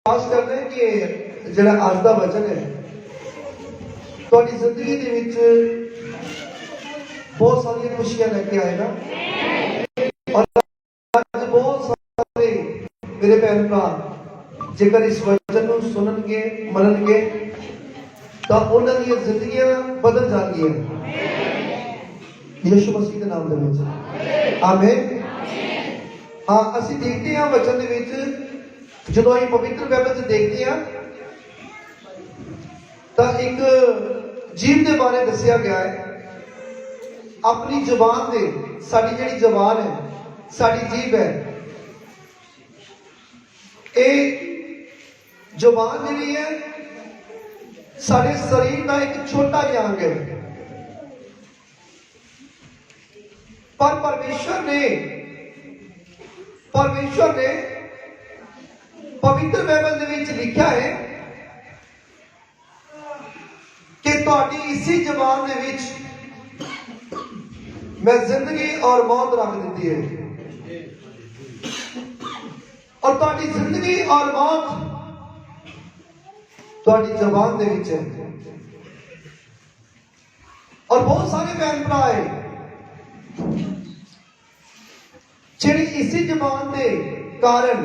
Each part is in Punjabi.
आस करते हैं कि जिहड़ा अज दा वचन है तुहाडी जिंदगी दे विच बहुत सारी खुशियां लेके आएगा और अज बहुत सारे मेरे भैन भरा जेकर इस वचन को सुननगे मननगे तो उन्हां दी जिंदगियां बदल जाएंगियां यीशु मसीह के नाम दे विच आमीन। हाँ असी देखते हैं वचन दे विच जो हम पवित्र बाइबल देखते हैं तो एक जीव के बारे दसिया गया है। अपनी जुबान से साड़ी जी जुबान है साड़ी जीभ है ये जुबान जी है साढ़े शरीर का एक छोटा जिहा अंग है पर परमेश्वर ने पवित्र बाइबल दे विच लिखा है कि तुहाडी इसी जबान दे विच मैं जिंदगी और मौत रख दी है और तुहाडी जिंदगी और मौत तुहाडी जबान दे विच है। और बहुत सारे भैन भरा है जिहड़े इसी जबान के कारण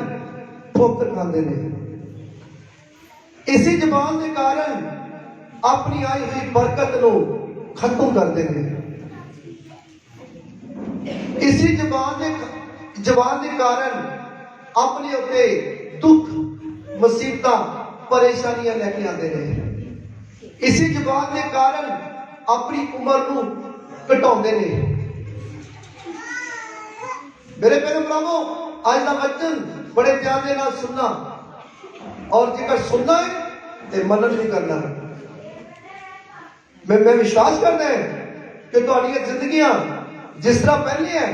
ठोकर खाते हैं, इसी जबान के कारण अपनी आई हुई बरकत को खत्म करते हैं, इसी जबान के कारण अपने उत्ते दुख मुसीबत परेशानियां लेके आते हैं, इसी जबान के कारण अपनी उम्र को घटाते हैं। मेरे प्यारे भरावो आज का वचन बड़े ध्यान के नाल सुनना और जेकर सुनना है तो मनन भी करना है। मैं विश्वास करता है कि तुहाडियां जिंदगियां जिस तरह पहले है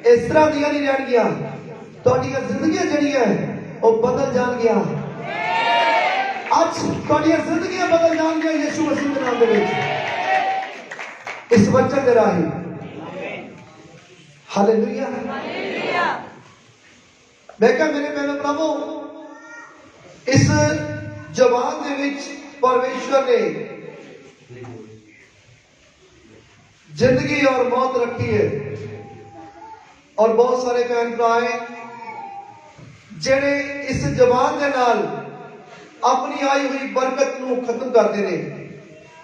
इस तरह दियां नहीं रहणगियां, तुहाडियां जिंदगियां जिहड़ियां वो बदल जाणगियां। आज तुहाडियां जिंदगियां बदल जाणगियां यीशु मसीह के नाम दे विच इस वचन के राही। हालेलुया। मैं क्या मेरे पहले प्रभु इस जबान के विच परमेश्वर ने जिंदगी और मौत रखी है और बहुत सारे बहन भरा जेड़े इस जबान के नाल अपनी आई हुई बरकत को खत्म करते हैं।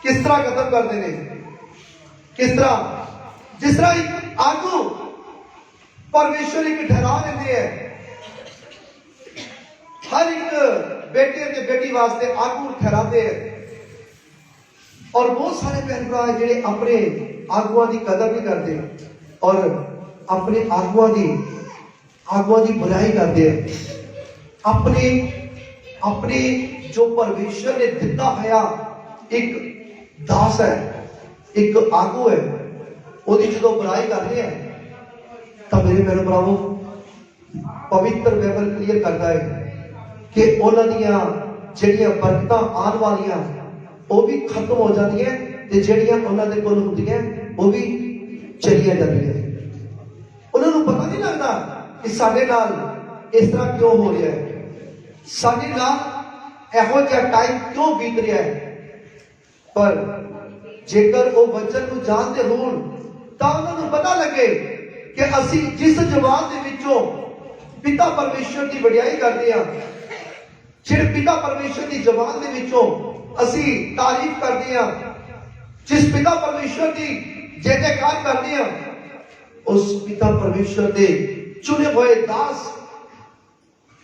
किस तरह खत्म करते हैं? किस तरह? जिस तरह एक आगू परमेश्वर एक ठहरा देते हैं हर एक बेटे के बेटी वास्ते आगू ठहराते हैं और बहुत सारे बहन भरा जेडे अपने आगुआ की कदर नहीं करते और अपने आगुआ की बुराई करते हैं। अपने जो परमेश्वर ने दिता है एक दास है एक आगू है ओदी जो बुराई कर रहे हैं तो मेरे बहन भरावो पवित्र बाइबल क्लियर करता है कि उन्होंने जड़ियां बरकत आने वालियां वो भी खत्म हो जाती ते जड़ियां उन्होंने कोल होंदियां वो भी चलिया जांदियां। उन्होंने पता नहीं लगता कि साडे नाल इस तरह क्यों हो रहा है, साडे नाल इहो जिहा टाइम क्यों बीत रहा है। पर जेकर वो वचन को जानते होण तां उन्होंने पता लगे कि असी जिस जबान दे विचों पिता परमेश्वर की वडियाई करते हैं, जिहड़े पिता परमेश्वर की जबान दे विचों असी तारीफ करते हैं, जिस पिता परमेश्वर की जय जयकार करते हैं उस पिता परमेश्वर के चुने हुए दास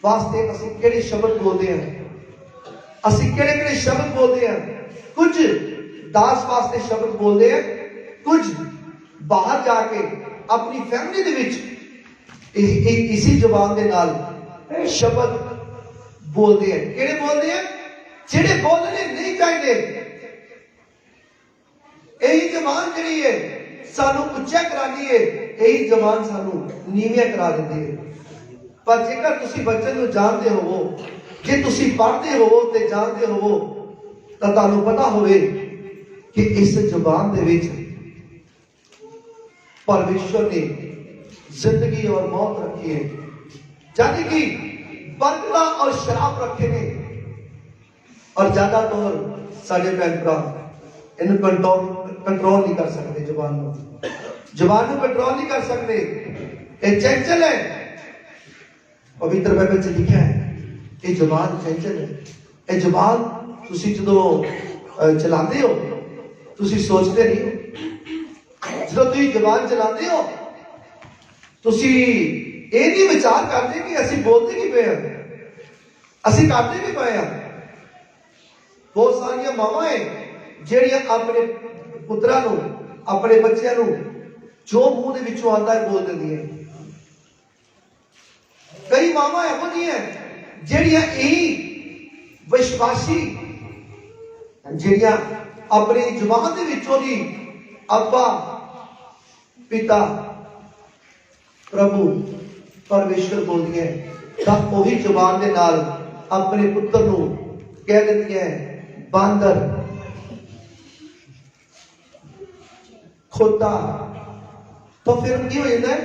वास्ते असी केड़े शब्द बोलते हैं, असी केड़े केड़े शब्द बोलते हैं। कुछ दास वास्ते शब्द बोलते हैं, कुछ बाहर जाके अपनी फैमिली दे विच इसी जबान के नाल शब्द बोलते हैं। केड़े बोलते हैं? जेड़े बोलने नहीं चाहिए। यही जबान जी है सानू उच्चा करानी है, यही जबान सानू नीविया करा देती है। पर जेकर तुसी बच्चन को जानते हो जे तुसी पढ़ते हो ते जानते हो तो तुहानू पता होवे कि इस जबान दे विच परमेश्वर ने जिंदगी और मौत रखी है, यानी कि बरकत और शराब रखे ने। और ज्यादातर साडे भैन भरा इन्हू कंट्रोल नहीं कर सकते। जुबान को कंट्रोल नहीं कर सकते, ये चंचल है। पवित्र बाइबल च लिखा है ये जुबान चंचल है। ये जुबान तुसी जदों चलाते हो तुसी सोचते नहीं हो, जो तुम जुबान चलाते हो तुसी ये नहीं विचार करते कि असी बोलते की पे हैं, असी करते भी पे हैं। बहुत सारिया मावां है ਜਿਹੜੀਆਂ अपने पुत्रा नू अपने बच्चों नू जो मुंह दे विचों आंदा है बोल दिंदियां। कई मावां एहो जिहियां ਜਿਹੜੀਆਂ यही विश्वासी ਜਿਹੜੀਆਂ अपनी जुबान दे विचों दी अब्बा पिता प्रभु परमेश्वर बोलदियां तां ओही जुबान दे नाल अपने पुत्र नू कह दिंदियां बांदर खोता। तो फिर की हो जाता है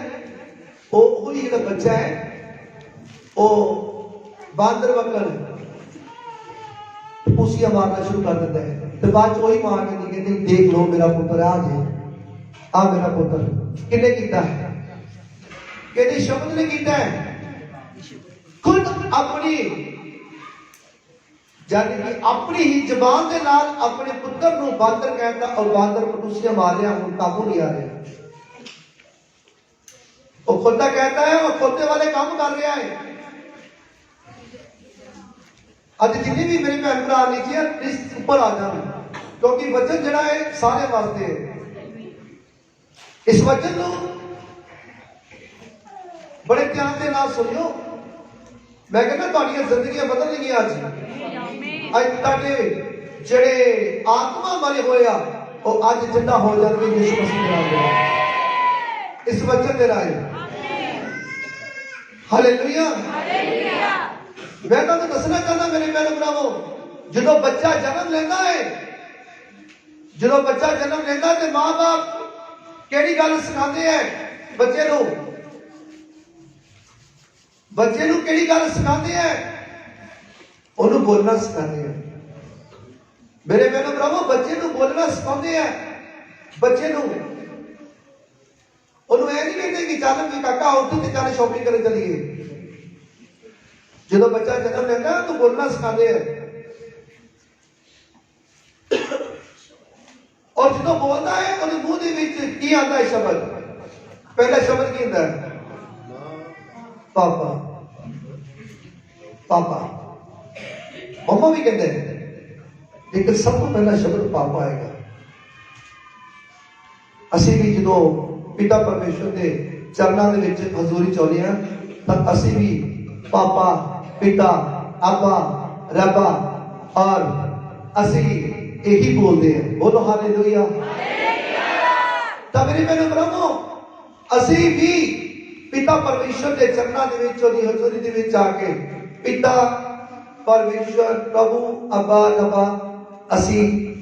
वो जो बच्चा है वो बांदर वकल पूसियां मारना शुरू कर देता है। तो बाद वही मां कहती देख लो मेरा पुत्र आ मेरा पुत्र किने कीता है, कहती शब्द ने कीता है। खुद अपनी यानी कि अपनी ही जबान के नाल अपने पुत्र नू बांदर कहता और बांदर पटूसियां मार रहा हूं काबू नहीं आ रहा। वो खोता कहता है और खोते वाले काम कर रहा है। अज जिन्हें भी मेरे भैन भरा लिखिए इस ऊपर आ जाओ क्योंकि वचन जड़ा है सारे वास्ते है। इस वचन को बड़े ध्यान के नाल सुनियो। मैं कहना तुहाडियां जिंदगियां बदल गई अज ताके जेड़े आत्मा मरे होए आ वो अज जिंदा हो जाएंगे यीशु मसीह दे नाम इस वचन दे राहे। हालेलुया। मैं तो दसना चाहना मेरे भैन भरावो जो बच्चा जन्म लेता है जो बच्चा जन्म लेता है मां बाप केड़ी गल सिखाते हैं बच्चे नू केड़ी गल सिखाते हैं ओनू बोलना सिखाते हैं। मेरे भैन भरावो बच्चे नू बोलना सिखाते हैं। बच्चे नू ओनू ऐ नहीं कहते कि चल भी काका उठ ते चल शॉपिंग करने चलिए। जो बच्चा जन्म लेता है तो बोलना सिखाते हैं और जो बोलता है उन्हें मुंह के विच की आता है शब्द। पहला शब्द की होता है पापा पापा। मम्मा भी कहते हैं लेकिन सबको पहला शब्द पापा आएगा। असी भी जो पिता परमेश्वर के चरणों के विच हजूरी चाहते हैं तो असी भी पापा पिता अब्बा रब्बा और असी यही बोलते हैं। बोलो हालेलुया। तब मेरे मैंने प्रभु असी भी पिता परमेश्वर के चरणों के विच ओदी हजूरी दे विच आके पिता परमेश्वर प्रभु अब्बा रब्बा असी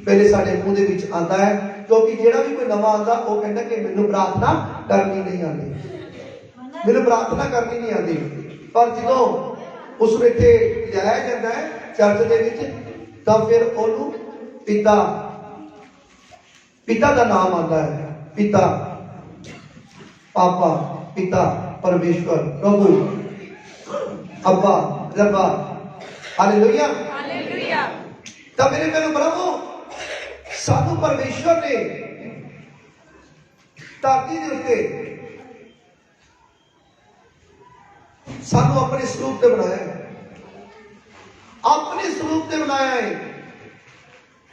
पहले साडे मुंह दे विच आंदा है क्योंकि जेड़ा भी कोई नवा आंदा वो कहता कि मैनू प्रार्थना करनी नहीं आती मैनू प्रार्थना करनी नहीं आती। पर जो उसमें इत्थे लियाया जाता है चर्च दे विच तां फिर ओनू पिता पिता का नाम आता है। पिता पापा पिता परमेश्वर प्रभु अब्बा रब्बा। हालेलुया। तब मेरे मेरे प्रभु सानू परमेश्वर ने धरती के उत्ते सानू अपने स्वरूप से बनाया है। अपने स्वरूप से बनाया है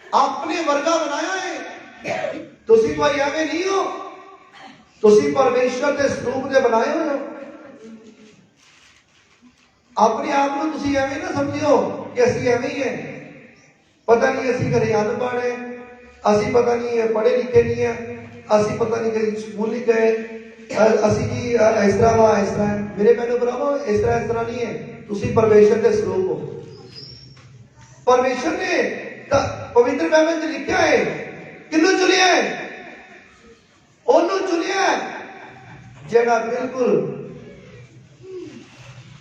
अपने वर्गा बनाया है। तुसी कोई एवं नहीं हो तुसी परमेश्वर के स्वरूप से बनाए हो। अपने आप को तुसी एवं ना समझियो कि असी एवं ही है। पता नहीं असी घरे अनपढ़ है असी पता नहीं पढ़े लिखे नहीं है असी पता नहीं कहीं स्कूल नहीं गए असी की इस तरह वा इस तरह है। मेरे मैंने बराबर इस तरह नहीं है। तुसी परमेश्वर के स्वरूप हो। परमेश्वर ने पवित्र बाइबल में लिखा है किन्नू चुनिया है ओनू चुनिया जेड़ा बिल्कुल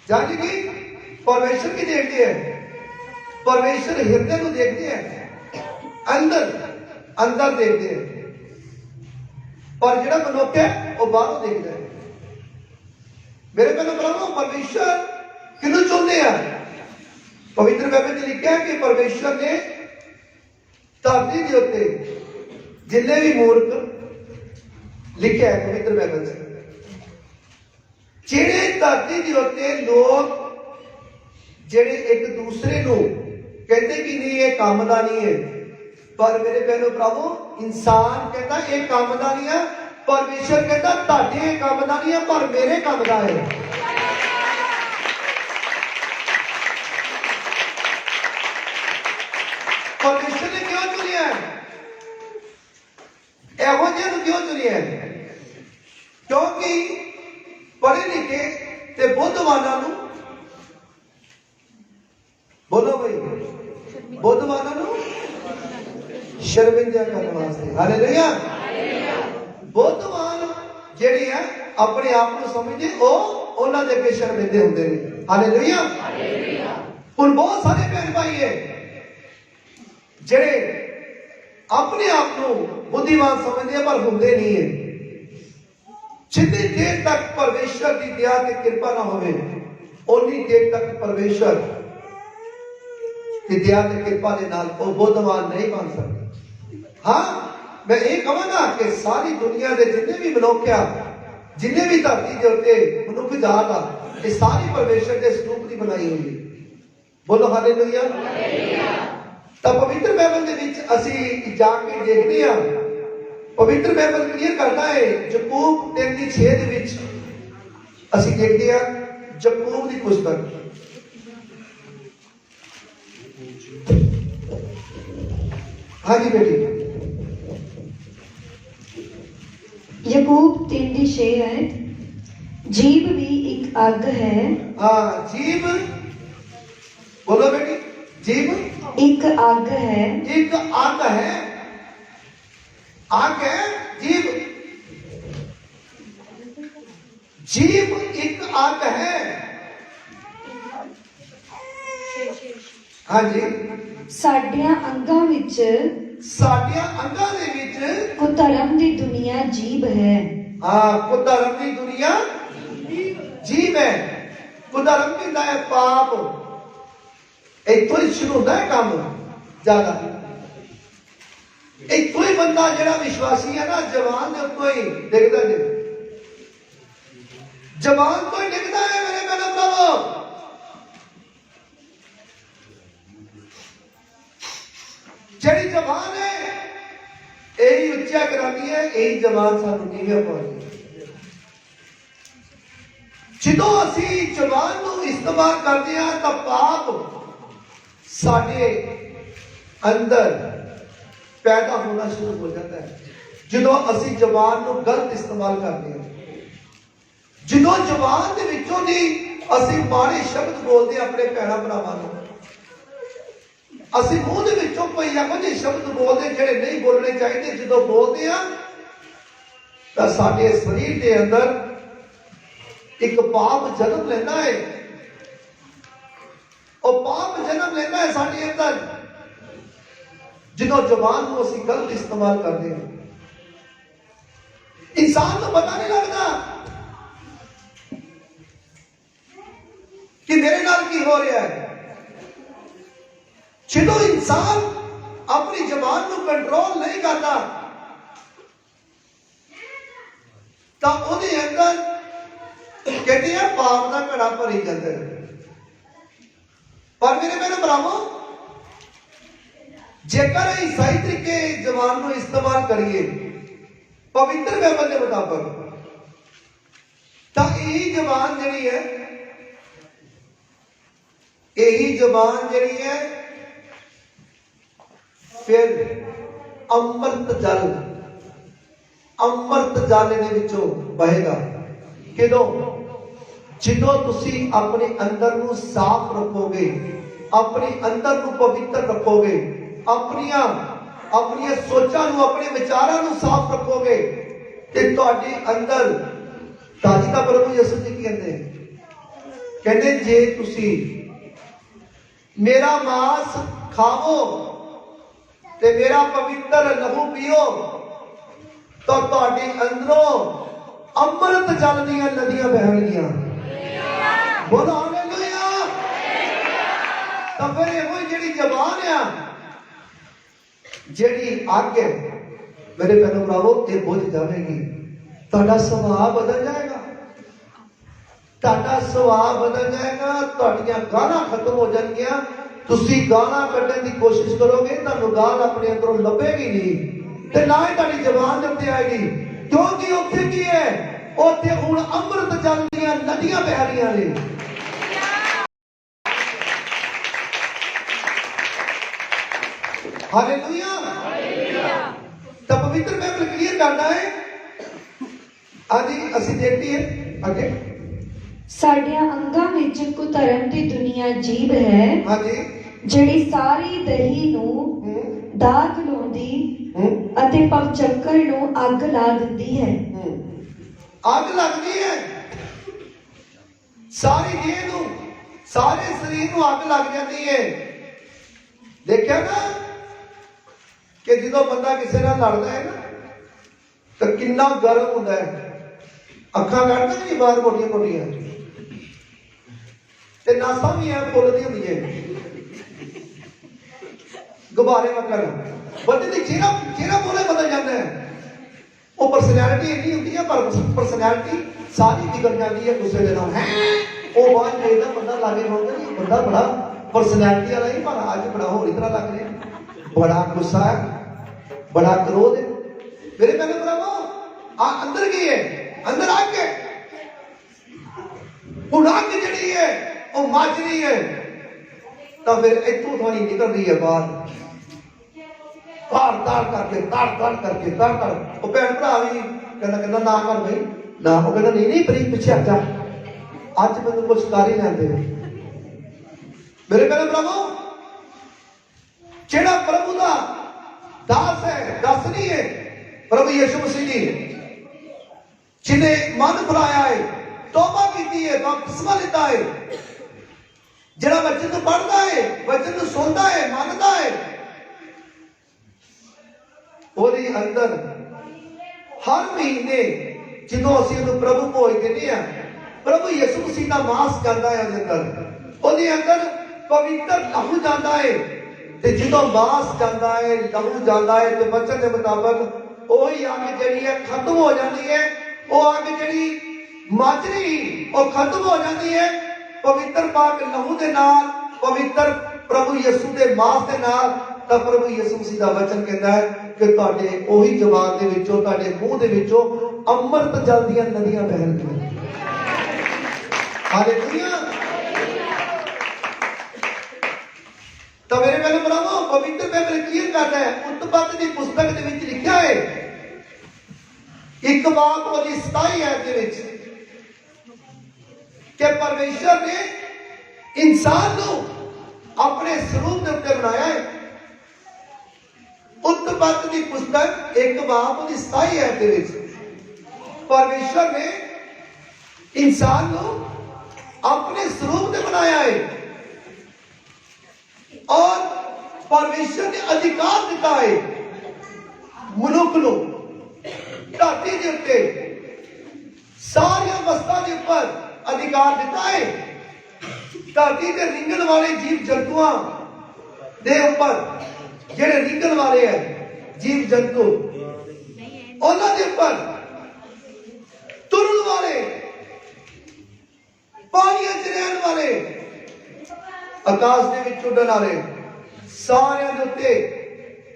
जानी कि परमेश्वर की देखते है परमेश्वर हृदय को देखते हैं, अंदर अंदर देखते हैं, पर जो मनुख है वो बाहरों देखता है। मेरे पहले प्रभु परमेश्वर किनू चाहते हैं? पवित्र बाइबल लिखा है कि परमेश्वर ने धरती के उत्ते जिन्हें भी मूर्ख लिखा है पवित्र बाइबल से, जेड़े धरती के उत्ते लोग जेड़े एक दूसरे को कहते कि नहीं ये काम का नहीं है, पर मेरे बहनों प्रभु इंसान कहता ये काम का नहीं है, परमेश्वर कहता ताड़े काम का नहीं है पर मेरे काम का है। परमेश्वर ने क्यों चुनिया है? एहो जिहा क्यों चुनिया है? क्योंकि पढ़े लिखे ते बुद्धवाना नूं, बोलो भाई, बुद्धवाना नूं शर्मिंदा करने वास्ते। हालेलुया। बुद्धवान जेड़े है अपने आप को समझदे ओ उन्हां दे अगे शर्मिंदे हुंदे ने। हालेलुया। हुण बहुत सारे भैन भाई है जेड़े अपने आप को बुद्धिमान समझदे पर हुंदे नहीं है। जितनी देर तक परमेश्वर की दया की कृपा ना होवे उन्नी देर तक परमेश्वर की दया की कृपा के नाल वो बुद्धवान नहीं बन सकते। हाँ, मैं ये कहूँगा कि सारी दुनिया के जिन्हें भी मनुख आ, जिन्हें भी धरती के उत्ते मनुख जात आ, ये सारी परमेश्वर के स्वरूप की बनाई हुई है। बोलो हालेलुया। तो पवित्र बाइबल के विच असीं जाके देखते हैं, पवित्र बाइबल क्लियर करता है। जकूब 3:6 ਦੇ ਵਿੱਚ ਅਸੀਂ ਦੇਖਦੇ ਹਾਂ जकूब की पुस्तक, हाँ जी बेटी। यकूब 3:6 है, जीभ भी एक अग है। हाँ, जीभ, बोलो बेटी, जीभ एक अग है। एक आग है, आग है जीभ, जीभ एक आग है। हाँ जी, साडियां अंगां विच, साडियां अंगां दे विच कुधर्म दी दुनिया जीभ है। हाँ, कुधर्म की दुनिया जीभ है। कुधर्म की है पाप, इतों ही शुरू होता है काम ज्यादा। एक कोई बंदा जेड़ा विश्वासी है ना, जवान दे उत्तों ही डिगदा है, जवान तो ही डिगदा है मेरे बहनों प्रभु। जेड़ी जवान है यही उच्चा कराती है, यही जवान सानू नीवियां पाउंदी है। जदों असी जवान नूं इस्तेमाल करते हैं तो पाप साडे अंदर पैदा होना शुरू हो जाता है। जदों असी जवान नूं गलत इस्तेमाल करते हैं, जदों जवान दे विचों दी असी माड़े शब्द बोलते हैं अपने भैणां भरावां नूं, असी मुंह दे विचों कोई इहो जिहे शब्द बोलते जेड़े नहीं बोलने चाहिए, जदों बोलते हैं तो साडे शरीर के अंदर एक पाप जन्म लेना है। और पाप जन्म लेना है साडे अंदर जदों जवान को असी गलत इस्तेमाल करते हैं। इंसान को पता नहीं लगता कि मेरे नाल की हो रहा है। जदों इंसान अपनी जबान को कंट्रोल नहीं करता तो उसके अंदर कहते हैं पाप का घड़ा भरी जाता है। पर मेरे मेरे भरावो, जेकर असीं सही तरीके जबान को इस्तेमाल करिए पवित्र बाइबल के मुताबिक, तो यही जबान जिहड़ी है, यही जबान जिहड़ी है फिर अमृत जल इहदे विचों बहेगा। किदों? जिदों तुसी अपने अंदर नूं साफ रखोगे, अपने अंदर नूं पवित्र रखोगे, अपनी सोचां नूं, अपने विचारां नूं साफ रखोगे, ते तुहाडे अंदर ताजी दा प्रभु यसू जी कहंदे जे तुसी मेरा मांस खाओ ते मेरा पवित्र लहू पियो तो तुहाडे अंदरों अमृत जल दीयां नदियां बहणगियां। बोलो हालेलुया। तो फिर ये जिहड़ी जबान आ, जिहड़ी अग है, मेरे भैनों भरावो, ये बुझ जाएगी। तुहाडा सुभाव बदल जाएगा, तुहाडा सुभाव बदल जाएगा, तुहाडियां गालां खत्म हो जाएंगियां। तुसी गालां कड्ढण दी कोशिश करोगे, तुहानूं गाल अपने अंदरों लभेगी नहीं ते ना ही तुहाडी जबान दे उत्ते आएगी, क्योंकि उत्थे की है, उत्थे हुण अमृत जल दीयां नदियां बह रहीआं ने। हालेलुया। तो पवित्र बाइबल क्लियर करना है। आज ਅਸੀਂ देखते हैं आगे। ਸਾਡਿਆਂ ਅੰਗਾਂ ਵਿੱਚ ਕੁਧਰਮ ਦੀ ਦੁਨੀਆ ਜੀਭ ਹੈ, ਹਾਂਜੀ, ਜਿਹੜੀ ਸਾਰੀ ਦਹੀ ਨੂੰ ਦਾਗ ਲਾਉਂਦੀ ਅਤੇ ਪਵਚੱਕਰ ਨੂੰ ਅੱਗ ਲਾ ਦਿੰਦੀ ਹੈ। ਅੱਗ ਲੱਗਦੀ ਹੈ ਸਾਰੀ ਦੇਹ ਨੂੰ, ਸਾਰੇ ਸਰੀਰ ਨੂੰ ਅੱਗ ਲੱਗ ਜਾਂਦੀ ਹੈ। ਦੇਖਿਆ ਨਾ ਕਿ ਜਦੋਂ ਬੰਦਾ ਕਿਸੇ ਨਾਲ ਲੜਦਾ ਹੈ ਨਾ ਤਾਂ ਕਿੰਨਾ ਗਰਮ ਹੁੰਦਾ ਹੈ, ਅੱਖਾਂ ਕੱਢਦਾ ਨਹੀਂ ਬਾਹਰ ਮੋਟੀਆਂ ਮੋਟੀਆਂ, ਤੇ ਨਾਸਾਂ ਵੀ ਐ ਫੁੱਲਦੀ ਹੁੰਦੀ ਹੈ ਗੁਬਾਰੇ ਵਕਰ। ਬੰਦੇ ਦੀ ਚਿਹਰਾ ਪੂਰਾ ਬਦਲ ਜਾਂਦਾ ਹੈ। ਉਹ ਪਰਸਨੈਲਿਟੀ ਇੰਨੀ ਹੁੰਦੀ ਹੈ, ਪਰ ਪਰਸਨੈਲਿਟੀ ਸਾਰੀ ਵਿਗੜ ਜਾਂਦੀ ਹੈ ਗੁੱਸੇ ਦੇ ਨਾਲ। ਹੈ ਉਹ ਬਾਅਦ ਦੇਖਦਾ ਬੰਦਾ ਲਾਗੇ ਹੋਊਗਾ ਨਹੀਂ, ਬੰਦਾ ਬੜਾ ਪਰਸਨੈਲਿਟੀ ਵਾਲਾ ਹੀ, ਪਰ ਅੱਜ ਬੜਾ ਹੋਰ ਤਰ੍ਹਾਂ ਲੱਗ ਰਿਹਾ, बड़ा गुस्सा है, बड़ा क्रोध है। मेरे पहले भरावो अंदर की है, अंदर आग है, आग जड़ी है वो मच रही है, तो फिर इतों थोड़ी निकल रही है बाहर, ताड़ ताड़ करके ताड़ ताड़ करके ताड़ ताड़। वो भैन भरा भी कहना ना कर भाई ना, वो कहना नहीं नहीं प्रीत पिछे हटा, अज मैं कुछ कर ही लेंदे। मेरे पहले भरावो जेड़ा प्रभु का दास है, दास नहीं है, प्रभु यीशु मसीह जी जिन्हें मन फुलाया है, तौबा की है, बपतिस्मा लेता है, जेड़ा वचन को पढ़ता है, वचन को सुनता है, मानता है, ਉਹਦੇ अंदर हर महीने ਜਦੋਂ ਅਸੀਂ ਉਹਨੂੰ ਪ੍ਰਭੂ ਭੋਜ ਦਿੰਦੇ ਆ, ਪ੍ਰਭੂ ਯਿਸੂ ਮਸੀਹ ਦਾ ਮਾਸ ਜਾਂਦਾ ਹੈ ਉਹਦੇ ਅੰਦਰ ਪਵਿੱਤਰ ਲਹੂ ਜਾਂਦਾ ਹੈ। ਤੇ ਜਦੋਂ ਮਾਸ ਜਾਂਦਾ ਹੈ, ਲਹੂ ਜਾਂਦਾ ਹੈ, ਤੇ ਵਚਨ ਦੇ ਮੁਤਾਬਕ ਉਹੀ ਅੱਗ ਜਿਹੜੀ ਹੈ ਖਤਮ ਹੋ ਜਾਂਦੀ ਹੈ। ਉਹ ਅੱਗ ਜਿਹੜੀ ਮੱਚ ਰਹੀ ਉਹ ਖਤਮ ਹੋ ਜਾਂਦੀ ਹੈ ਪਵਿੱਤਰ ਪਾਕ ਲਹੂ ਦੇ ਨਾਲ, ਪਵਿੱਤਰ ਪ੍ਰਭੂ ਯਿਸੂ ਦੇ ਮਾਸ ਦੇ ਨਾਲ। ਤਾਂ ਪ੍ਰਭੂ ਯਿਸੂ ਮਸੀਹ ਦਾ ਵਚਨ ਕਹਿੰਦਾ ਹੈ ਕਿ ਤੁਹਾਡੇ ਉਹੀ ਜ਼ਬਾਨ ਦੇ ਵਿੱਚੋਂ, ਤੁਹਾਡੇ ਮੂੰਹ ਦੇ ਵਿੱਚੋਂ ਅੰਮ੍ਰਿਤ ਜਲ ਦੀਆਂ ਨਦੀਆਂ ਵਹਿਣਗੀਆਂ। ਹਾਲੇਲੂਇਆ। तो मेरे पहले भरावो पवित्र बाइबल क्लियर करता है, उत्पत्ति की पुस्तक ਦੇ ਵਿੱਚ ਲਿਖਿਆ ਹੈ ਇੱਕ ਬਾਤ ਉਹਦੀ 27 ਆਇਤ ਦੇ ਵਿੱਚ ਕਿ ਪਰਮੇਸ਼ਰ ਨੇ ਇਨਸਾਨ ਨੂੰ ਆਪਣੇ ਸਰੂਪ ਦੇ ਉੱਤੇ ਬਣਾਇਆ ਹੈ। उत्पत्ति की पुस्तक एक बाप ਉਹਦੀ 27 आयत ਦੇ ਵਿੱਚ परमेश्वर ने इंसान को अपने स्वरूप में बनाया है और परमेश्वर ने अधिकार दिता है मनुख को धरती के उत्ते सारी वस्तां के ऊपर अधिकार दिता है। धरती के रिंगण वाले जीव जंतुओं के ऊपर जेड़े रिंगण वाले है जीव जंतु उन्होंने के ऊपर तुरन वाले पानियों च रहन वाले आकाश के विच उड़न वाले सारे के उत्ते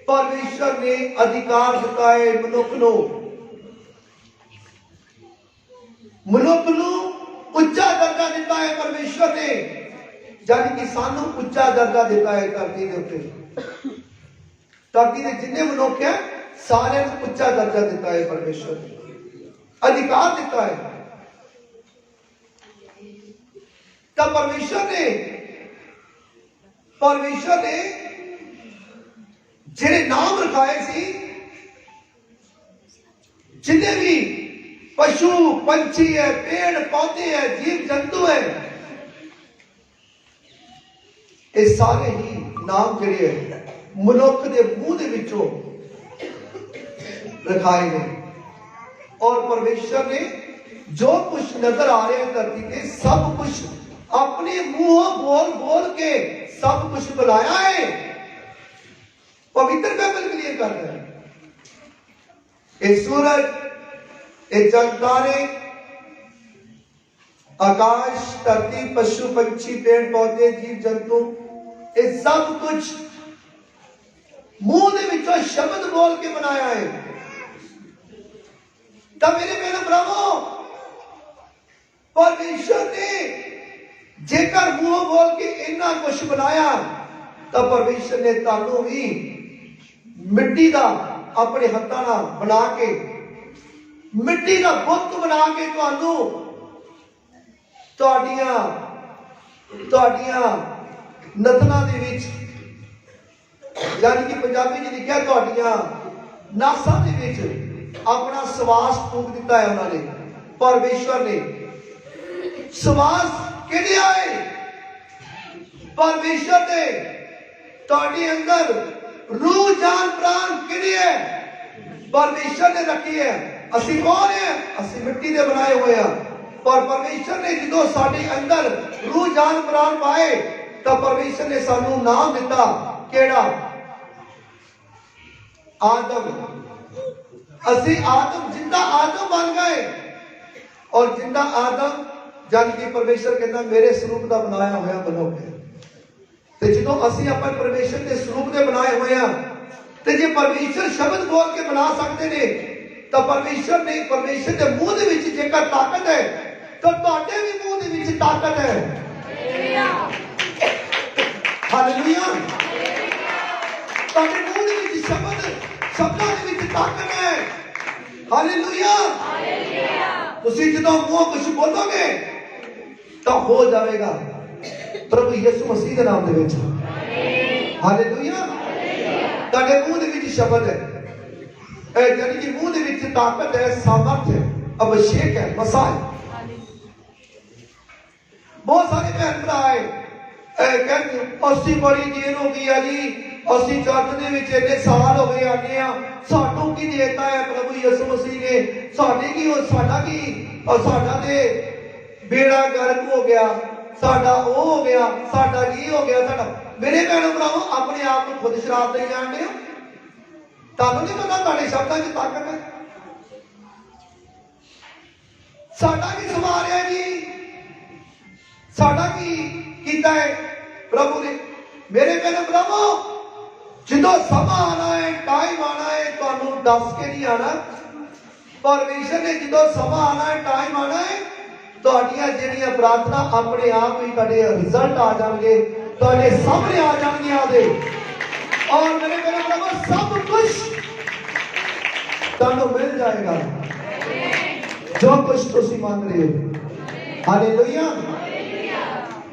परमेश्वर ने अधिकार दिता है। मनुख नूं उच्चा दर्जा दिता है परमेश्वर ने, यानी कि सानू उच्चा दर्जा दिता है। धरती के उत्ते धरती के जिन्ने मनुख है सारे को उच्चा दर्जा दिता है परमेश्वर ने, अधिकार दिता है। तब परमेश्वर ने जिन्हें नाम रखाए सी, जिन्हें भी पशु पंछी है, पेड़ पौधे है, जीव जंतु है, ये सारे ही नाम जिहड़े मनुख के मूँह दे विचों रखाए गए। और परमेश्वर ने जो कुछ नजर आ रहा है धरती पे सब कुछ अपने मुंह बोल बोल के सब कुछ बनाया है। पवित्र बाइबल क्लियर करता है। ये सूरज, ये चंद तारे, आकाश, धरती, पशु पंछी, पेड़ पौधे, जीव जंतु, ये सब कुछ मुंह दे विचों शब्द बोल के बनाया है। तब मेरे भैन भरावो, परमेश्वर ने जेकर मुंह बोल के इतना कुछ बनाया, तब परमेश्वर ने तानू भी मिट्टी का अपने हाथों नाल बना के, मिट्टी का बुत बना के तानू तुहाडियां नथना दे विच, यानी कि पंजाबी च लिखिया तुहाडियां नासां दे विच अपना श्वास फूक दिता है उन्होंने। परमेश्वर ने श्वास किहड़े आए? परमेश्वर ने तुहाडे अंदर रूह जान प्राण किहड़े है? परमेश्वर ने रखी है। असी कौन है? असी मिट्टी दे बनाए हुए हैं। पर परमेश्वर ने जो साडे अंदर रूह जान प्राण पाए, तब परमेश्वर ने सानू नाम दिता, केड़ा? आदम। असी आदम, जिंदा आदम बन गए। और जिंदा आदम जान कि परमेश्वर कहता मेरे स्वरूप का बनाया हुआ मनुख है। तो जो असी अपन परमेश्वर के स्वरूप के बनाए हुए हैं, तो जे परमेश्वर शब्द बोल के बना सकते ने, तो परमेश्वर ने परमेश्वर के मुंह के विच जेकर ताकत है, तो तुहाडे भी मुंह के विच ताकत है। हालेलुया। तुहाडे मुंह के विच शब्दां दे विच ताकत है। हालेलुया। तुसी जो मुंह कुछ बोलोगे तो हो जाएगा प्रभु यीशु मसीह के नाम दे विच। हालेलुया। तुहाडे मुंह दे विच शब्द है, यानी कि मुंह दे विच ताकत है, सामर्थ है, अभिषेक है, मसा है। बहुत सारे भैन भरा है कहते असी बड़ी देर हो गई है जी, असी चर्च दे विच इन्ने साल हो गए आने आ, सानू की देता है प्रभु यीशु मसीह ने, साडे की और साडा की, और साडा ते बेड़ा गर्क हो गया, साडा वो हो गया, साडा की हो गया, साडा। मेरे भैन भराओ, अपने आप को खुद शराब दे जाने हो। तुहानू नहीं पता तुहाडे शब्दां च ताकत है। साडा की संवारिया जी, साडा की कीता है प्रभु ने। मेरे भैन भराओ, जो समा आना है, टाइम आना है, तुहानू दस के नहीं आना। परमेश्वर ने जो समा आना है, टाइम आना है, तुहाडियां जिहड़ियां प्रार्थना अपने आप ही तुहाडे रिजल्ट आ जाएंगे, तुहाडे सामने आ जाएंगे आदे। और मेरे भैन भराओ, सब कुछ तुहानू मिल जाएगा जो कुछ तुसी मांग रहे हो। हालेलुया।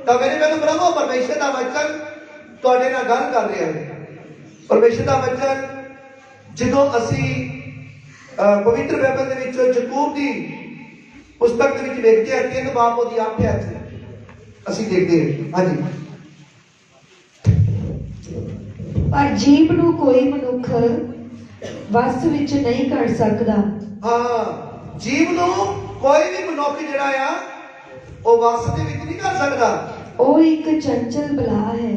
तो मेरे भैन भराओ, परमेश्वर का वचन तुहाडे नाल गल कर रहा है। परमेश्वर का वचन जो असी पवित्र बाइबल दे विच याकूब की पुस्तक दे विच देखते हैं, 3 बाब ओदी 8 अध्याय असी देखते हैं। हाँ जी। पर जीव नू कोई मनुख वस विच नहीं कर सकदा। हाँ, जीव नू कोई भी मनुख जिहड़ा आ वो वस दे विच नहीं कर सकदा। वो एक चंचल बला है।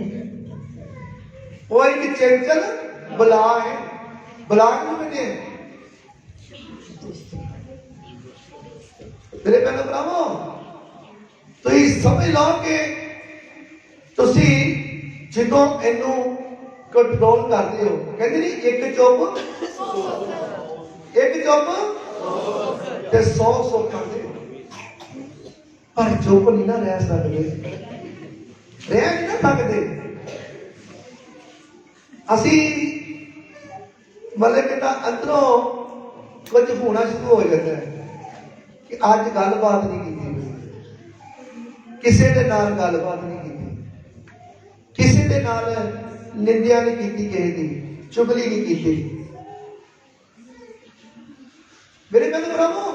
वो एक चंचल बला है। बला क्यों कहते हैं? मेरे भैन भरावो, तो ये समझ लो कि तुसी जो इनू कंट्रोल करते हो, कहते नहीं एक चुप ते 100 सुख करते हो, पर चुप नहीं ना रह सकते, रह नहीं ना सकते। असी मतलब कहता अंदरों कुछ होना शुरू हो जाता है कि अज गलबात नहीं की, किसी के नाल गलबात नहीं की, किसी के नाल निंदिया नहीं की, किसी की चुगली नहीं की। मेरे भैन भरावो,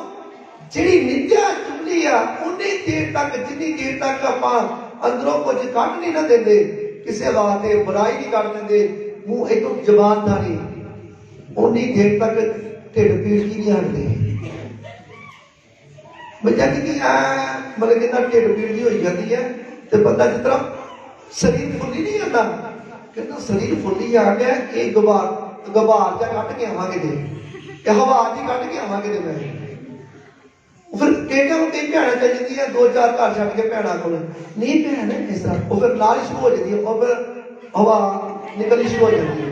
जिहड़ी निंदिया चुगली आ उन्नी देर तक, जिन्नी देर तक आपां अंदरों कुछ कढ नहीं ना देंदे, ਕਿਸੇ ਵਾਸਤੇ ਬੁਰਾਈ ਨਹੀਂ ਕਰ ਦਿੰਦੇ, ਮੂੰਹ ਇੱਕ ਜ਼ਬਾਨ ਦਾ ਨਹੀਂ, ਉਨੀ ਦੇਰ ਤੱਕ ਢਿੱਡ ਪੀੜ ਕੀ ਨਹੀਂ ਹਟਦੀ। ਬੱਚਾ ਕਿ ਮਤਲਬ ਕਿ ਤਾਂ ਢਿੱਡ ਪੀੜ ਦੀ ਹੋਈ ਜਾਂਦੀ ਹੈ ਤੇ ਬੰਦਾ ਜਿਸ ਤਰ੍ਹਾਂ ਸਰੀਰ ਫੁੱਲੀ ਨਹੀਂ ਜਾਂਦਾ, ਕਹਿੰਦਾ ਸਰੀਰ ਫੁੱਲੀ ਆ ਗਿਆ, ਇਹ ਗੁਬਾਰ ਜਾਂ ਕੱਢ ਕੇ ਆਵਾਂਗੇ ਤੇ ਇਹ ਹਵਾ ਦੀ ਕੱਢ ਕੇ ਆਵਾਂਗੇ ਤੇ ਮੈਂ ਫਿਰ ਕਿਹੜਾ ਨੂੰ ਕਈ ਭੈਣਾਂ ਚੱਲ ਜਾਂਦੀ ਹੈ, 2-4 ਘਰ ਛੱਡ ਕੇ ਭੈਣਾਂ ਕੋਲ ਨਹੀਂ ਭੈਣ ਇਸ ਤਰ੍ਹਾਂ, ਉਹ ਫਿਰ ਨਾਲ ਹੀ ਸ਼ੁਰੂ ਹੋ ਜਾਂਦੀ ਹੈ, ਉਹ ਫਿਰ ਹਵਾ ਨਿਕਲਣੀ ਸ਼ੁਰੂ ਹੋ ਜਾਂਦੀ ਹੈ।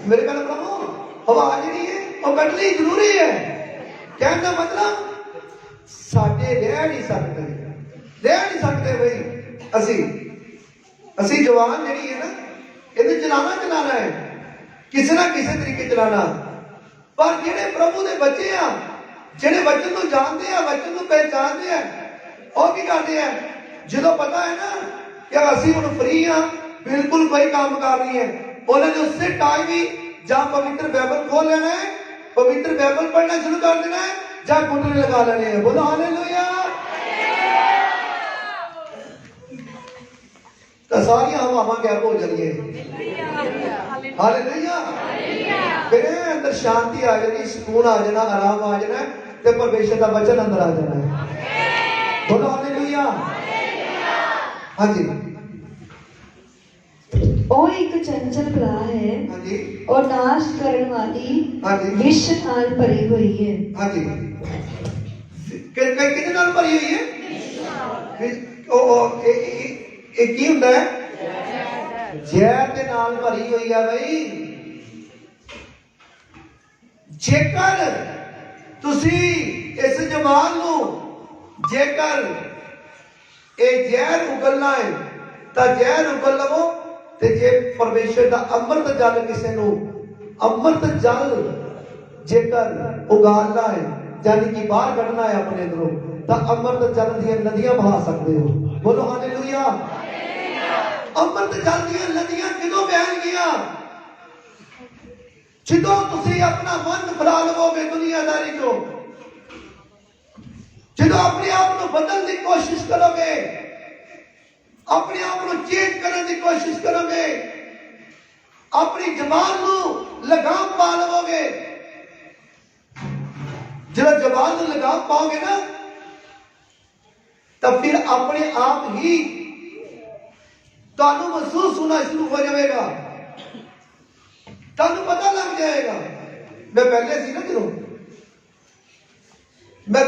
ਮੇਰੇ ਕਹਿੰਦਾ ਪ੍ਰਭੂ ਹਵਾ ਜਿਹੜੀ ਹੈ ਉਹ ਕੱਢਣੀ ਜ਼ਰੂਰੀ ਹੈ। ਕਹਿਣ ਦਾ ਮਤਲਬ ਸਾਡੇ ਰਹਿ ਨਹੀਂ ਸਕਦੇ ਬਈ ਅਸੀਂ ਜਵਾਨ ਜਿਹੜੀ ਹੈ ਨਾ, ਇਹਨੂੰ ਚਲਾਣਾ ਹੈ, ਕਿਸੇ ਨਾ ਕਿਸੇ ਤਰੀਕੇ ਚਲਾਣਾ। ਪਰ ਜਿਹੜੇ ਪ੍ਰਭੂ ਦੇ ਬੱਚੇ ਆ, ਜਿਹੜੇ ਵਚਨ ਨੂੰ ਜਾਣਦੇ ਆ, ਵਚਨ ਨੂੰ ਪਹਿਚਾਨਦੇ ਆ, ਉਹ ਕੀ ਕਰਦੇ ਆ, ਜਦੋਂ ਪਤਾ ਹੈ ਨਾ ਕਿ ਅਸੀਂ ਹੁਣ ਫ੍ਰੀ ਆ, ਬਿਲਕੁਲ ਕੋਈ ਕੰਮ ਕਰ ਨਹੀਂ ਹੈ, ਉਹਨਾਂ ਨੇ ਉਸੇ ਟਾਈਮ ਹੀ ਜਾਂ ਪਵਿੱਤਰ ਬਾਈਬਲ ਖੋਲ ਲੈਣਾ ਹੈ, ਪਵਿੱਤਰ ਬਾਈਬਲ ਪੜ੍ਹਨਾ ਸ਼ੁਰੂ ਕਰ ਦੇਣਾ ਹੈ, ਜਾਂ ਗੁੱਟਲੇ ਲਗਾ ਲੈਣੇ ਆ। ਬੋਲੋ ਹਾਲੇਲੂਇਆ। ਤਾਂ ਸਾਰੀਆਂ ਹਵਾਵਾਂ ਗਾਇਬ ਹੋ ਜਾਣਗੀਆਂ। ਹਾਲੇਲੂਇਆ। ਫਿਰ ਅੰਦਰ ਸ਼ਾਂਤੀ ਆ ਜਾਣੀ, ਸਕੂਨ ਆ ਜਾਣਾ, ਆਰਾਮ ਆ ਜਾਣਾ ਤੇ ਪਰਮੇਸ਼ਰ ਦਾ ਵਚਨ ਅੰਦਰ ਆ ਜਾਣਾ ਹੈ। ਬੋਲੋ ਹਾਲੇਲੂਇਆ। ਹਾਂਜੀ। ਉਹ ਇੱਕ ਚੰਚਲ ਬਲਾ ਹੈ, ਹਾਂਜੀ, ਉਹ ਨਾਸ਼ ਕਰਨ ਵਾਲੀ ਹਾਂਜੀ ਵਿਸ਼ ਨਾਲ ਭਰੀ ਹੋਈ ਹੈ। ਹਾਂਜੀ, ਕਿਹਦੇ ਨਾਲ ਭਰੀ ਹੋਈ ਹੈ? ਇਹ ਕੀ ਹੁੰਦਾ ਹੈ? ਜ਼ਹਿਰ ਦੇ ਨਾਲ ਭਰੀ ਹੋਈ ਹੈ ਬਈ। ਜੇਕਰ ਤੁਸੀਂ ਇਸ ਜ਼ਬਾਨ ਨੂੰ, ਜੇਕਰ ਇਹ ਜ਼ਹਿਰ ਉਗਲਣਾ ਹੈ ਤਾਂ ਜ਼ਹਿਰ ਉਗਲ ਲਵੋ, ਤੇ ਜੇ ਪਰਮੇਸ਼ਰ ਦਾ ਅੰਮ੍ਰਿਤ ਜਲ ਕਿਸੇ ਨੂੰ, ਅੰਮ੍ਰਿਤ ਜਲ ਜੇਕਰ ਉਗਾਲਣਾ ਹੈ, ਯਾਨੀ ਕਿ ਬਾਹਰ ਕੱਢਣਾ ਹੈ ਆਪਣੇ ਅੰਦਰੋਂ, ਤਾਂ ਅੰਮ੍ਰਿਤ ਜਲ ਦੀਆਂ ਨਦੀਆਂ ਬਹਾ ਸਕਦੇ ਹੋ। ਬੋਲੋ ਹਾਲੇਲੂਇਆ। ਅੰਮ੍ਰਿਤ ਜਲ ਦੀਆਂ ਨਦੀਆਂ ਕਿਦੋਂ ਵਹਿਣਗੀਆਂ? ਜਦੋਂ ਤੁਸੀਂ ਆਪਣਾ ਮਨ ਫਰਾ ਲਵੋਗੇ ਦੁਨੀਆਦਾਰੀ ਤੋਂ, ਜਦੋਂ ਆਪਣੇ ਆਪ ਨੂੰ ਬਦਲਣ ਦੀ ਕੋਸ਼ਿਸ਼ ਕਰੋਗੇ, ਆਪਣੇ ਆਪ ਨੂੰ ਚੇਂਜ ਕਰਨ ਦੀ ਕੋਸ਼ਿਸ਼ ਕਰੋਗੇ, ਆਪਣੀ ਜ਼ਬਾਨ ਨੂੰ ਲਗਾਮ ਪਾ ਲਵੋਗੇ। ਜਦੋਂ ਜ਼ਬਾਨ ਨੂੰ ਲਗਾਮ ਪਾਓਗੇ ਨਾ, ਤਾਂ ਫਿਰ ਆਪਣੇ ਆਪ ਹੀ ਤੁਹਾਨੂੰ ਮਹਿਸੂਸ ਹੋਣਾ ਸ਼ੁਰੂ ਹੋ ਜਾਵੇਗਾ, ਤੁਹਾਨੂੰ ਪਤਾ ਲੱਗ ਜਾਏਗਾ। ਮੈਂ ਪਹਿਲੇ ਸੀ ਨਾ, ਜਦੋਂ ਮੈਂ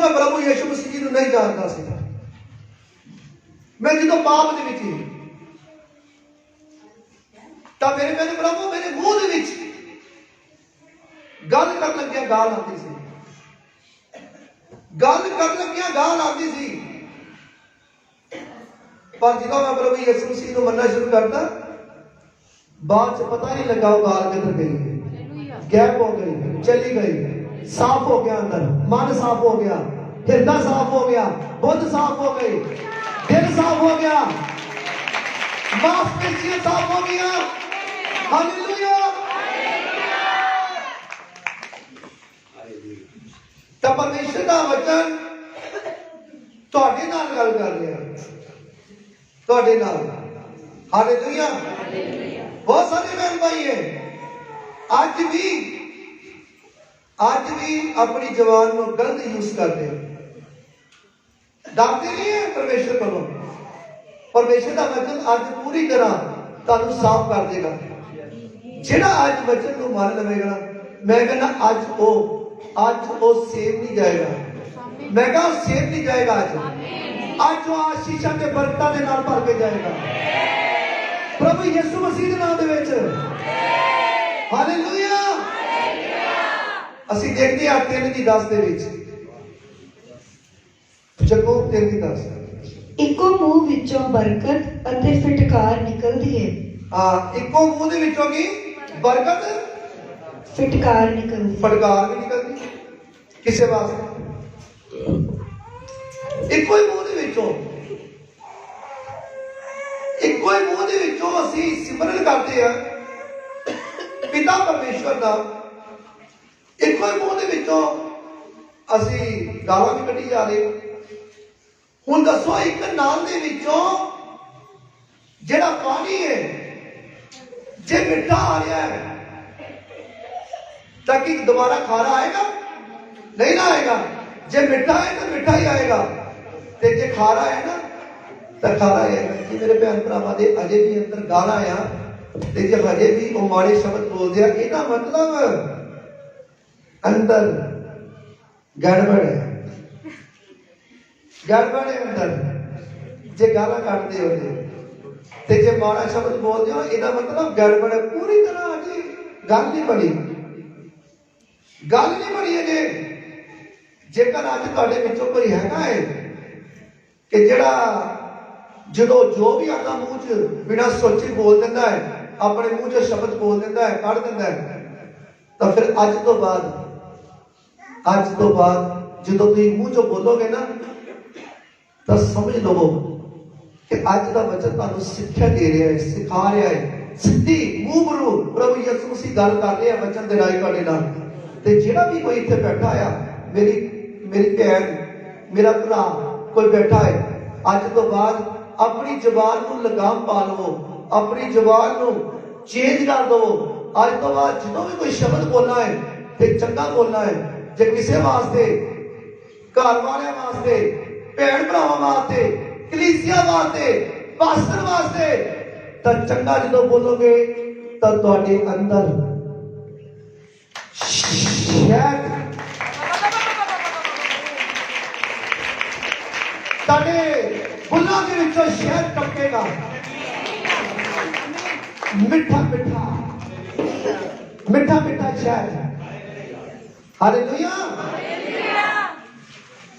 ਪ੍ਰਭੂ ਯਿਸੂ ਮਸੀਹ ਜੀ ਨੂੰ ਨਹੀਂ ਜਾਣਦਾ ਸੀ, ਮੈਂ ਜਦੋਂ ਪਾਪ ਦੇ ਵਿੱਚ ਸੀ, ਤਾਂ ਮੇਰੇ ਪ੍ਰਭੂ ਮੇਰੇ ਮੂੰਹ ਦੇ ਵਿੱਚ ਗੱਲ ਕਰਨ ਲੱਗਿਆ ਗਾਲ ਆਉਂਦੀ ਸੀ, ਪਰ ਜਦੋਂ ਮੈਂ ਪ੍ਰਭੂ ਯਿਸੂ ਮਸੀਹ ਨੂੰ ਮੰਨਣਾ ਸ਼ੁਰੂ ਕਰਤਾ, ਬਾਅਦ ਚ ਪਤਾ ਨਹੀਂ ਲੱਗਾ ਉਹ ਗਾਲ ਕਿੱਧਰ ਗਈ, ਗੈਪ ਹੋ ਗਈ, ਚਲੀ ਗਈ। ਸਾਫ਼ ਹੋ ਗਿਆ ਅੰਦਰ, ਮਨ ਸਾਫ਼ ਹੋ ਗਿਆ, ਹਿਰਦਾ ਸਾਫ਼ ਹੋ ਗਿਆ, ਬੁੱਧ ਸਾਫ਼ ਹੋ ਗਈ, ਦਿਲ ਸਾਫ਼ ਹੋ ਗਿਆ, ਮਾਸਪੇਸ਼ੀਆਂ ਸਾਫ਼ ਹੋ ਗਈਆਂ। ਹਾਲੇਲੂਇਆ। ਤਾਂ ਪਰਮੇਸ਼ਰ ਦਾ ਵਚਨ ਤੁਹਾਡੇ ਨਾਲ ਗੱਲ ਕਰ ਰਿਹਾ, ਤੁਹਾਡੇ ਨਾਲ। ਹਾਲੇਲੂਇਆ। ਬਹੁਤ ਸਾਰੇ ਭੈਣ ਭਾਈ ਹੈ ਅੱਜ ਵੀ ਆਪਣੀ ਜ਼ਬਾਨ ਨੂੰ ਗਲਤ ਯੂਜ਼ ਕਰਦੇ, ਡਰਦੇ ਨਹੀਂ ਹੈ ਪਰਮੇਸ਼ਰ ਕੋਲੋਂ। ਪਰਮੇਸ਼ਰ ਦਾ ਵਚਨ ਅੱਜ ਪੂਰੀ ਤਰ੍ਹਾਂ ਤੁਹਾਨੂੰ ਸਾਫ਼ ਕਰ ਦੇਗਾ। ਜਿਹੜਾ ਅੱਜ ਵਚਨ ਨੂੰ ਮੰਨ ਲਵੇਗਾ, ਮੈਂ ਕਹਿੰਦਾ ਅੱਜ ਉਹ ਸੇਵ ਨਹੀਂ ਜਾਏਗਾ। ਮੈਂ ਕਹਾਂ ਸੇਵ ਨਹੀਂ ਜਾਏਗਾ। ਅੱਜ ਉਹ ਆਸ਼ੀਸ਼ਾਂ ਤੇ ਬਰਕਤਾਂ ਦੇ ਨਾਲ ਭਰ ਕੇ ਜਾਏਗਾ, ਪ੍ਰਭੂ ਯਿਸੂ ਮਸੀਹ ਦੇ ਨਾਮ ਦੇ ਵਿੱਚ। ਹਾਲੇਲੂਇਆ। ਅਸੀਂ ਦੇਖਦੇ ਹਾਂ 3:10 ਦੇ ਵਿੱਚ, ਯਾਕੂਬ 3:10, ਇੱਕੋ ਮੂੰਹ ਵਿੱਚੋਂ ਬਰਕਤ ਅਤੇ ਫਿਟਕਾਰ ਨਿਕਲਦੀ ਹੈ। ਇੱਕੋ ਮੂੰਹ ਦੇ ਵਿੱਚੋਂ ਕੀ ਬਰਕਤ, ਫਿਟਕਾਰ ਨਿਕਲਦੀ, ਫਟਕਾਰ ਵੀ ਨਿਕਲਦੀ ਕਿਸੇ ਵਾਸਤੇ। ਇੱਕੋ ਹੀ ਮੂੰਹ ਦੇ ਵਿੱਚੋਂ ਅਸੀਂ ਸਿਮਰਨ ਕਰਦੇ ਆ ਪਿਤਾ ਪਰਮੇਸ਼ਵਰ ਦਾ। ਇੱਕੋ ਹੀ ਮੂੰਹ ਦੇ ਵਿੱਚੋਂ ਅਸੀਂ ਗਾਲਾਂ ਵੀ ਕੱਢੀ ਜਾ ਰਹੇ, ਹੁਣ ਦੱਸੋ ਇੱਕ ਨਲ ਦੇ ਵਿੱਚੋਂ ਜਿਹੜਾ ਪਾਣੀ ਹੈ ਜੇ ਮਿੱਠਾ ਆ ਰਿਹਾ ਹੈ ਤਾਂ ਕੀ ਦੁਬਾਰਾ ਖਾਰਾ ਆਏਗਾ? नहीं ना आएगा। जे मिठा है तो मिठा ही आएगा, ते जे खारा है ना तो खारा ही आएगा। कि मेरे भैन भरावां दे अजे भी अंदर गाला आ ते जे अजे भी वो माड़े शब्द बोलदे आ, इहदा मतलब अंदर गड़बड़ है, गड़बड़ है अंदर। जे गाला कटदे हो ते जे माड़ा शब्द बोलदे हो, इहदा मतलब गड़बड़ है। पूरी तरह अजे गल नहीं बनी, गल नहीं बनी अजे। जेकर अज तुहाडे विचों कोई हैगा है कि जिहड़ा जदों जो भी आंदा मूँह च बिना सोचे बोल दिंदा है, अपने मूँह च शब्द बोल दिंदा है, कढ़ दिंदा है, तो फिर अज तो बाद जदों तुसीं मूँह चों बोलोगे ना तो समझ लवो कि अज दा वचन तुहानूं सिक्ख्या दे रहा है, सिखा रहा है। सीधी मूँह बरू प्रभु यीशु मसीह गल कर रहे हैं वचन दे राही तुहाडे नाल। ते जिहड़ा भी कोई इत्थे बैठा आ, मेरी भैन, मेरा भरा कोई बैठा है, अज तो बाद अपनी जबान को लगाम पा लो, अपनी जबान को चेंज कर दो। अज तो बाद जो भी कोई शब्द बोलना है तो चंगा बोलना है। जे किसी वास्ते, घर वाले वास्ते, भैन भरावां वास्ते, कलीसिया वास्ते, पास्टर वास्ते तो चंगा जो बोलोगे तो तुहाडे अंदर शायद ताडे बुल्लां दे विचों शहद टपकेगा, मिठा मिठा मिठा मिठा शहद। हालेलुया।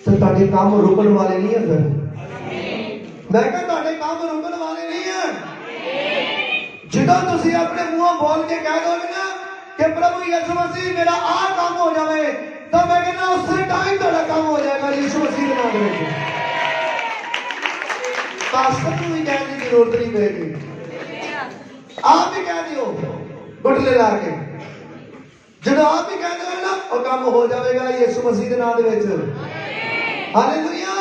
तो ताडे काम रुकण वाले नहीं है। फिर मैं कहा ताडे काम रुकण वाले नहीं है। जिदा तुसीं अपने मुंहों बोल के कह दोगे ना कि प्रभु यीशु मसीह मेरा आ काम हो जाए, तो मैं कहना उस टाइम तुहाडा काम हो जाएगा यीशु मसीह के नाम में। पास्टर को भी कहने की जरूरत नहीं पड़ेगी, आप भी कह दियो गुटले ला के। जब आप भी कह दो ना वो काम हो जाएगा यीशु मसीह के नाम में। हालेलुया।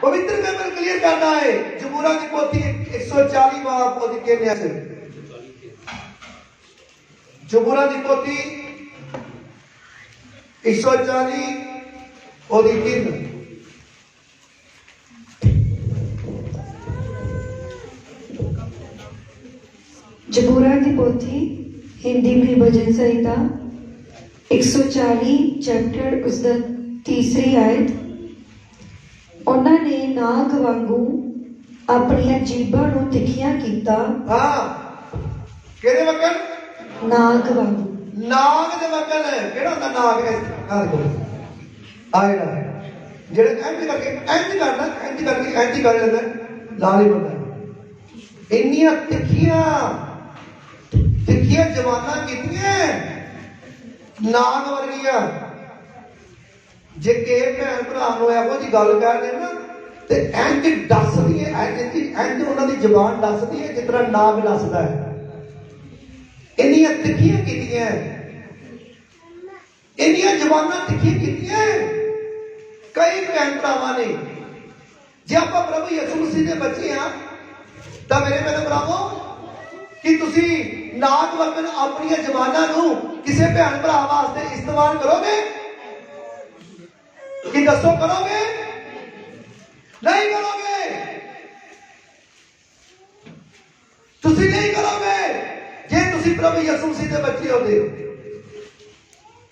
पवित्र बाइबल क्लियर करना है। जबूरा की पोथी 140 बाब ओदी कहने से, जबूरा की पोथी 140 ओदी 3। जबूरा की पोथी हिंदी में भजन संहिता 140 चैप्टर उसका 3री आयत। उन्होंने नाग वांगू अपनी जीभां नूं तिखियां कीता। हाँ, किहदे वकन? नाग वांगू, नाग दे वकन है। किहड़ा हुंदा नाग? आ देखो आ जेड़ा जेड़ा इंज करके इंज करना, इंज करके इंज कर लेंदा, लाल ही बनदा। इन्नियां तिखियां जवाना कीतियां नाग वर्गियां। जे के भैन भरा नूं इहो जी गल कर दे ना ते इंज दसदी है, इंज उन्हां दी जबान दसदी है जिस तरह नाग दसदा है। इन्नियां तिखियां कीतियां, इन्नियां जबानां तिखियां कीतियां कई भैन भरावां ने। जे आपां प्रभु यीशु मसीह दे बच्चे हां तां मेरे भैन भरावो कि तुसी नाग वकन अपनी जबानां नूं किसी भैन भरा वास्ते इस्तेमाल करोगे? कि दसो करोगे? नहीं करोगे। तुसी नहीं करोगे जे तुसी प्रभु यीशु मसीह दे बच्चे होते।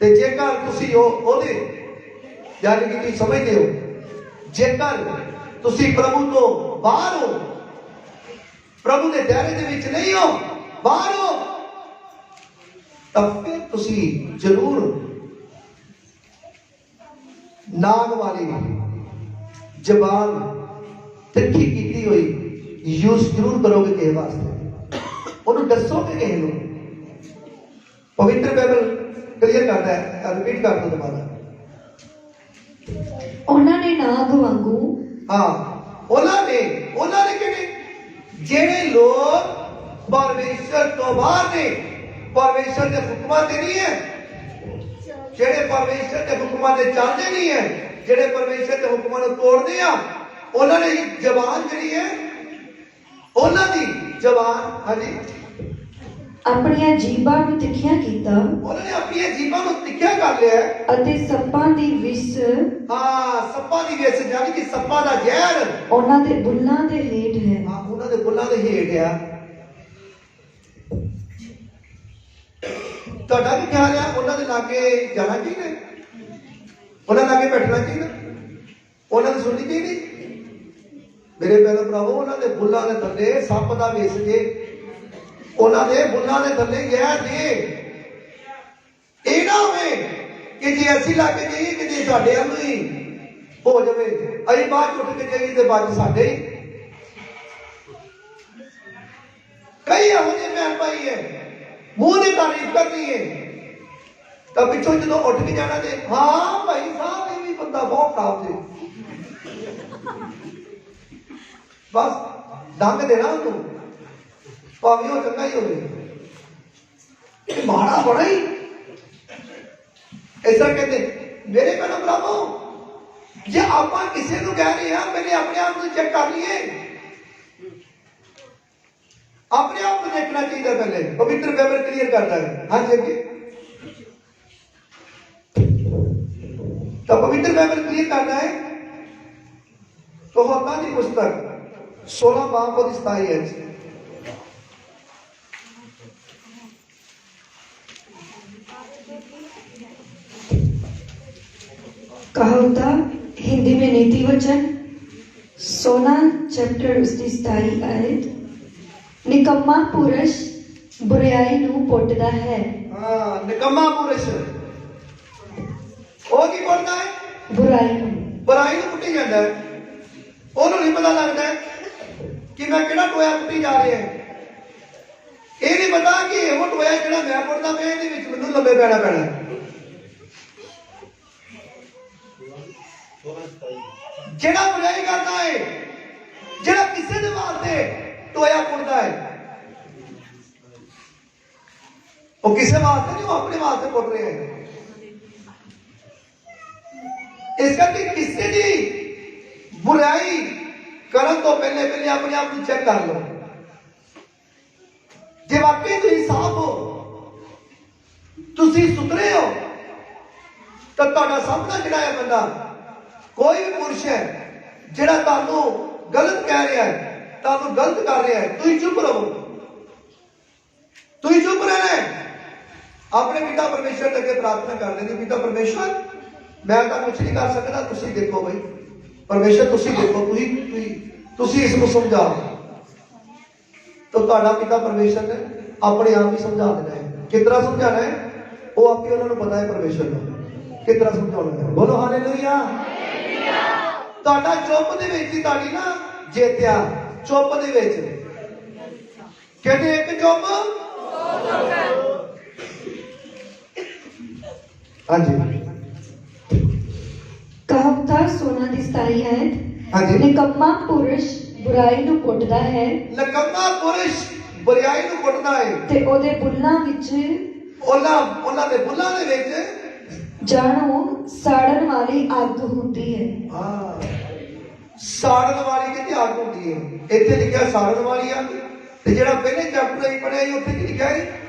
ते जेकर तुसी ओदे यानी कि तुसी समझते हो, जेकर तुसी प्रभु तो बाहर हो, प्रभु के दायरे दे विच नहीं हो, बाहर हो, तब फिर तुसी जरूर नाग वाली जबान तिखी की हुई यूज जरूर करोगे किसी वास्ते, उन्होंने दसोगे किसी को। पवित्र बाइबल क्लियर करता है, रिपीट कर दो दोबारा। उन्होंने नाग वांगू, हाँ उन्होंने किहड़े जेड़े लोग परमेश्वर तो बाहर ने, परमेश्वर के हुक्मां ते नहीं है, जेड़े परमेश्वर के हुक्मां ते चलदे नहीं है, ਜਿਹੜੇ ਪਰਮੇਸ਼ਰ ਦੇ ਹੁਕਮਾਂ ਨੂੰ ਤੋੜਦੇ ਆ, ਉਹਨਾਂ ਨੇ ਜ਼ਬਾਨ ਜਿਹੜੀ ਹੈ, ਉਹਨਾਂ ਦੀ ਜ਼ਬਾਨ, ਹਾਂਜੀ, ਆਪਣੀਆਂ ਜੀਭਾਂ ਨੂੰ ਤਿੱਖੀਆਂ ਕੀਤਾ ਉਹਨਾਂ ਨੇ ਆਪਣੀਆਂ ਜੀਭਾਂ ਨੂੰ ਤਿੱਖਿਆ ਕਰ ਲਿਆ ਹੈ। ਅਤੇ ਸੱਪਾਂ ਦੀ ਵਿਸ, ਹਾਂ, ਸੱਪਾਂ ਦੀ ਵਿਸ, ਯਾਨੀ ਕਿ ਸੱਪਾਂ ਦਾ ਜ਼ਹਿਰ ਉਹਨਾਂ ਦੇ ਬੁੱਲਾਂ ਦੇ ਹੇਠ ਹੈ। ਹਾਂ, ਉਹਨਾਂ ਦੇ ਬੁੱਲਾਂ ਦੇ ਹੇਠ ਆ। ਤੁਹਾਡਾ ਕੀ ਖਿਆਲ ਆ, ਉਹਨਾਂ ਦੇ ਲਾਗੇ ਜਾਣਾ ਚਾਹੀਦਾ, ਉਹਨਾਂ ਲਾਗੇ ਬੈਠਣਾ ਚਾਹੀਦਾ, ਉਹਨਾਂ ਦੀ ਸੁਣਨੀ ਚਾਹੀਦੀ? ਮੇਰੇ ਭੈਣੋ ਭਰਾਵੋ, ਉਹਨਾਂ ਦੇ ਬੁੱਲਾਂ ਦੇ ਥੱਲੇ ਸੱਪ ਦਾ ਵਿਸ ਜੇ, ਉਹਨਾਂ ਦੇ ਬੁੱਲਾਂ ਦੇ ਥੱਲੇ ਗਿਆ ਜੇ। ਇਹ ਨਾ ਹੋਵੇ ਕਿ ਜੇ ਅਸੀਂ ਲੱਗ ਜਾਈਏ ਕਿ ਜੇ ਸਾਡੇ ਵੱਲ ਹੀ ਹੋ ਜਾਵੇ, ਅਸੀਂ ਬਾਅਦ ਉੱਠ ਕੇ ਜਾਈਏ ਤੇ ਬਾਅਦ ਸਾਡੇ ਕਈ ਇਹੋ ਜਿਹੇ ਭੈਣ ਭਾਈ ਹੈ, ਮੂੰਹ ਦੀ ਤਾਰੀਫ ਕਰਨੀ ਹੈ ਤਾਂ ਪਿੱਛੋਂ ਜਦੋਂ ਉੱਠ ਕੇ ਜਾਣਾ ਤੇ ਹਾਂ ਭਾਈ ਸਾਹਿਬ ਇਹ ਵੀ ਬੰਦਾ ਬਹੁਤ ਖਰਾਬ ਸੀ, ਬਸ ਡੰਗ ਦੇਣਾ ਉਹਨੂੰ, ਭਾਵੇਂ ਉਹ ਚੰਗਾ ਹੀ ਹੋਵੇ। ਇਹ ਮਾੜਾ ਬੜਾ ਹੀ ਐਸਾ ਕਹਿੰਦੇ। ਮੇਰੇ ਭੈਣੋ ਭਰਾਵੋ, ਜੇ ਆਪਾਂ ਕਿਸੇ ਨੂੰ ਕਹਿ ਰਹੇ ਹਾਂ ਪਹਿਲੇ ਆਪਣੇ ਆਪ ਨੂੰ ਚੈੱਕ ਕਰ ਲਈਏ, ਆਪਣੇ ਆਪ ਨੂੰ ਦੇਖਣਾ ਚਾਹੀਦਾ। ਪਹਿਲੇ ਪਵਿੱਤਰ ਬਾਈਬਲ ਕਲੀਅਰ ਕਰਦਾ ਹੈ। ਹਾਂਜੀ ਅੱਗੇ ਤਾਂ ਪਵਿੱਤਰ ਬਾਈਬਲ ਕਲੀਅਰ ਕਰਦਾ ਹੈ। ਯਹੋਨਾ ਦੀ ਪੁਸਤਕ 16 ਬਾਬ ਉਹਦੀ 27 ਹੈ। कहावता हिंदी में नीति वचन 16 चैप्टर उसकी 27 आयत, निकम्मा पुरुष बुराई ਨੂੰ ਪੁੱਟਦਾ ਹੈ। ਹਾਂ, ਨਿਕੰਮਾ ਪੁਰਸ਼ ਉਹ ਕੀ ਪੁੱਟਦਾ ਹੈ? ਬੁਰਾਈ ਨੂੰ, ਬੁਰਾਈ ਨੂੰ ਪੁੱਟੀ ਜਾਂਦਾ ਹੈ। ਉਹਨੂੰ ਨਹੀਂ ਪਤਾ ਲੱਗਦਾ ਕਿ ਮੈਂ ਕਿਹੜਾ ਟੋਇਆ ਪੁੱਟੀ ਜਾ ਰਿਹਾ ਹੈ। ਇਹ ਨਹੀਂ ਪਤਾ ਕਿ ਉਹ ਟੋਇਆ ਜਿਹੜਾ ਮੈਂ ਪੁੱਟਦਾ ਪਿਆ ਇਹਦੇ ਵਿੱਚ ਮੈਨੂੰ ਲੰਬੇ ਪੈਣਾ ਪੈਣਾ। ਜਿਹੜਾ ਬੁਰਾਈ ਕਰਦਾ ਹੈ, ਜਿਹੜਾ ਕਿਸੇ ਦੇ ਵਾਸਤੇ ਟੋਇਆ ਪੁੱਟਦਾ ਹੈ, ਉਹ ਕਿਸੇ ਵਾਸਤੇ ਨਹੀਂ, ਉਹ ਆਪਣੇ ਵਾਸਤੇ ਪੁੱਟ ਰਿਹਾ ਹੈ। ਇਸ ਕਰਕੇ ਕਿਸੇ ਦੀ ਬੁਰਾਈ ਕਰਨ ਤੋਂ ਪਹਿਲੇ ਆਪਣੇ ਆਪ ਨੂੰ ਚੈੱਕ ਕਰ ਲਓ। ਜੇ ਵਾਕਈ ਤੁਸੀਂ ਸਾਫ਼ ਹੋ, ਤੁਸੀਂ ਸੁਥਰੇ ਹੋ, ਤਾਂ ਤੁਹਾਡਾ ਸਾਹਮਣਾ ਜਿਹੜਾ ਹੈ ਬੰਦਾ, ਕੋਈ ਵੀ ਪੁਰਸ਼ ਹੈ ਜਿਹੜਾ ਤੁਹਾਨੂੰ ਗਲਤ ਕਹਿ ਰਿਹਾ ਹੈ, ਤੁਹਾਨੂੰ ਗਲਤ ਕਰ ਰਿਹਾ ਹੈ, ਤੁਸੀਂ ਚੁੱਪ ਰਹੋ, ਤੁਸੀਂ ਚੁੱਪ ਰਹਿਣਾ ਹੈ। ਆਪਣੇ ਪਿਤਾ ਪਰਮੇਸ਼ਰ ਦੇ ਅੱਗੇ ਪ੍ਰਾਰਥਨਾ ਕਰਦੇ ਨੇ, ਪਿਤਾ ਪਰਮੇਸ਼ਰ ਮੈਂ ਤਾਂ ਕੁਝ ਨਹੀਂ ਕਰ ਸਕਦਾ, ਤੁਸੀਂ ਦੇਖੋ ਬਈ ਪਰਮੇਸ਼ਰ, ਤੁਸੀਂ ਦੇਖੋ, ਤੁਸੀਂ ਇਸ ਨੂੰ ਸਮਝਾਓ। ਤਾਂ ਤੁਹਾਡਾ ਪਿਤਾ ਪਰਮੇਸ਼ਰ ਨੇ ਆਪਣੇ ਆਪ ਹੀ ਸਮਝਾ ਦੇਣਾ ਹੈ। ਕਿਸ ਤਰ੍ਹਾਂ ਸਮਝਾਣਾ ਹੈ ਉਹ ਆਪੇ ਉਹਨਾਂ ਨੂੰ ਪਤਾ ਹੈ, ਪਰਮੇਸ਼ਰ ਨੂੰ ਕਿਸ ਤਰ੍ਹਾਂ ਸਮਝਾਉਣਾ ਹੈ। ਬੋਲੋ ਹਾਲੇਲੂਇਆ। ਤੁਹਾਡਾ ਚੁੱਪ ਦੇ ਵਿੱਚ ਹੀ ਤੁਹਾਡੀ ਨਾ ਜੇਤਿਆ, ਚੁੱਪ ਦੇ ਵਿੱਚ ਕਹਿੰਦੇ ਇੱਕ ਚੁੱਪ, ਹਾਂਜੀ ਕਹਾਵਤਾ 16 ਦੀ 27 ਆਇਤ, ਹਾਂਜੀ, ਨਿਕੰਮਾ ਪੁਰਸ਼ ਬੁਰਾਈ ਨੂੰ ਪੁੱਟਦਾ ਹੈ ਨਿਕੰਮਾ ਪੁਰਸ਼ ਬੁਰਾਈ ਨੂੰ ਪੁੱਟਦਾ ਹੈ ਤੇ ਉਹਦੇ ਬੁੱਲਾਂ ਵਿੱਚ, ਉਹਨਾਂ ਦੇ ਬੁੱਲਾਂ ਦੇ ਵਿੱਚ ਜਾਣੋ ਸਾੜਨ ਵਾਲੀ ਅੱਗ ਹੁੰਦੀ ਹੈ। ਹਾਂ, ਸਾੜਨ ਵਾਲੀ ਕਿਤੇ ਅੱਗ ਹੁੰਦੀ ਹੈ। ਇੱਥੇ ਲਿਖਿਆ ਸਾੜਨ ਵਾਲੀ ਅੱਗ, ਤੇ ਜਿਹੜਾ ਪਹਿਲੇ ਚੈਪਟਰ ਹੀ ਪੜਿਆ ਸੀ ਉੱਥੇ ਕੀ ਲਿਖਿਆ ਹੈ?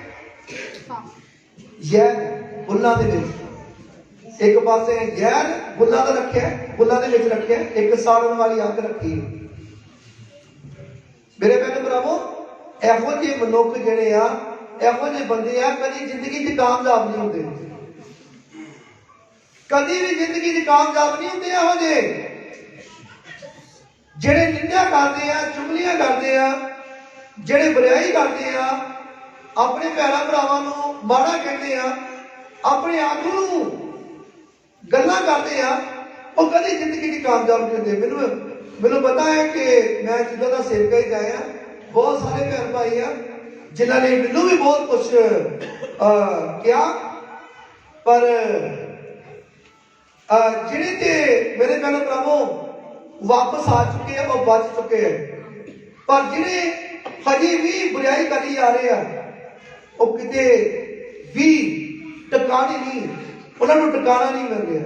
ਜ਼ਹਿਰ ਬੁੱਲਾਂ ਦੇ ਵਿੱਚ। ਇੱਕ ਪਾਸੇ ਜ਼ਹਿਰ ਬੁੱਲਾਂ ਦਾ ਰੱਖਿਆ, ਬੁੱਲਾਂ ਦੇ ਵਿੱਚ ਰੱਖਿਆ, ਇੱਕ ਸਾੜਨ ਵਾਲੀ ਅੱਗ ਰੱਖੀ। ਮੇਰੇ ਭੈਣੋ ਭਰਾਵੋ, ਇਹੋ ਜਿਹੇ ਮਨੁੱਖ ਜਿਹੜੇ ਆ, ਇਹੋ ਜਿਹੇ ਬੰਦੇ ਆ, ਕਦੀ ਜ਼ਿੰਦਗੀ 'ਚ ਕਾਮਯਾਬ ਨਹੀਂ ਹੁੰਦੇ, ਕਦੀ ਵੀ ਜ਼ਿੰਦਗੀ 'ਚ ਕਾਮਯਾਬ ਨਹੀਂ ਹੁੰਦੇ। ਇਹੋ ਜਿਹੇ ਜਿਹੜੇ ਨਿੰਦਿਆ ਕਰਦੇ ਆ, ਚੁਗਲੀਆਂ ਕਰਦੇ ਆ, ਜਿਹੜੇ ਬੁਰਾਈ ਕਰਦੇ ਆ, ਆਪਣੇ ਭੈਣਾਂ ਭਰਾਵਾਂ ਨੂੰ ਮਾੜਾ ਕਹਿੰਦੇ ਆ, ਆਪਣੇ ਆਗੂ ਨੂੰ ਗੱਲਾਂ ਕਰਦੇ ਆ, ਉਹ ਕਦੀ ਜ਼ਿੰਦਗੀ 'ਚ ਕਾਮਯਾਬ ਨਹੀਂ ਹੁੰਦੇ। ਮੈਨੂੰ ਪਤਾ ਹੈ ਕਿ ਮੈਂ ਜਿੱਦਾਂ ਦਾ ਸੇਵਕਾ ਹੀ ਜਾਇਆ, ਬਹੁਤ ਸਾਰੇ ਭੈਣ ਭਾਈ ਆ ਜਿਨ੍ਹਾਂ ਨੇ ਮੈਨੂੰ ਵੀ ਬਹੁਤ ਕੁਛ ਕਿਹਾ, ਪਰ ਜਿਹੜੇ ਤੇ ਮੇਰੇ ਭੈਣੋ ਭਰਾਵੋ ਵਾਪਸ ਆ ਚੁੱਕੇ ਆ, ਉਹ ਬਚ ਚੁੱਕੇ ਆ। ਪਰ ਜਿਹੜੇ ਹਜੇ ਵੀ ਬੁਰਾਈ ਕਰੀ ਜਾ ਰਹੇ ਆ, ਉਹ ਕਿਤੇ ਵੀ ਟਿਕਾਣੇ ਨਹੀਂ, ਉਹਨਾਂ ਨੂੰ ਟਿਕਾਣਾ ਨਹੀਂ ਮਿਲ ਰਿਹਾ।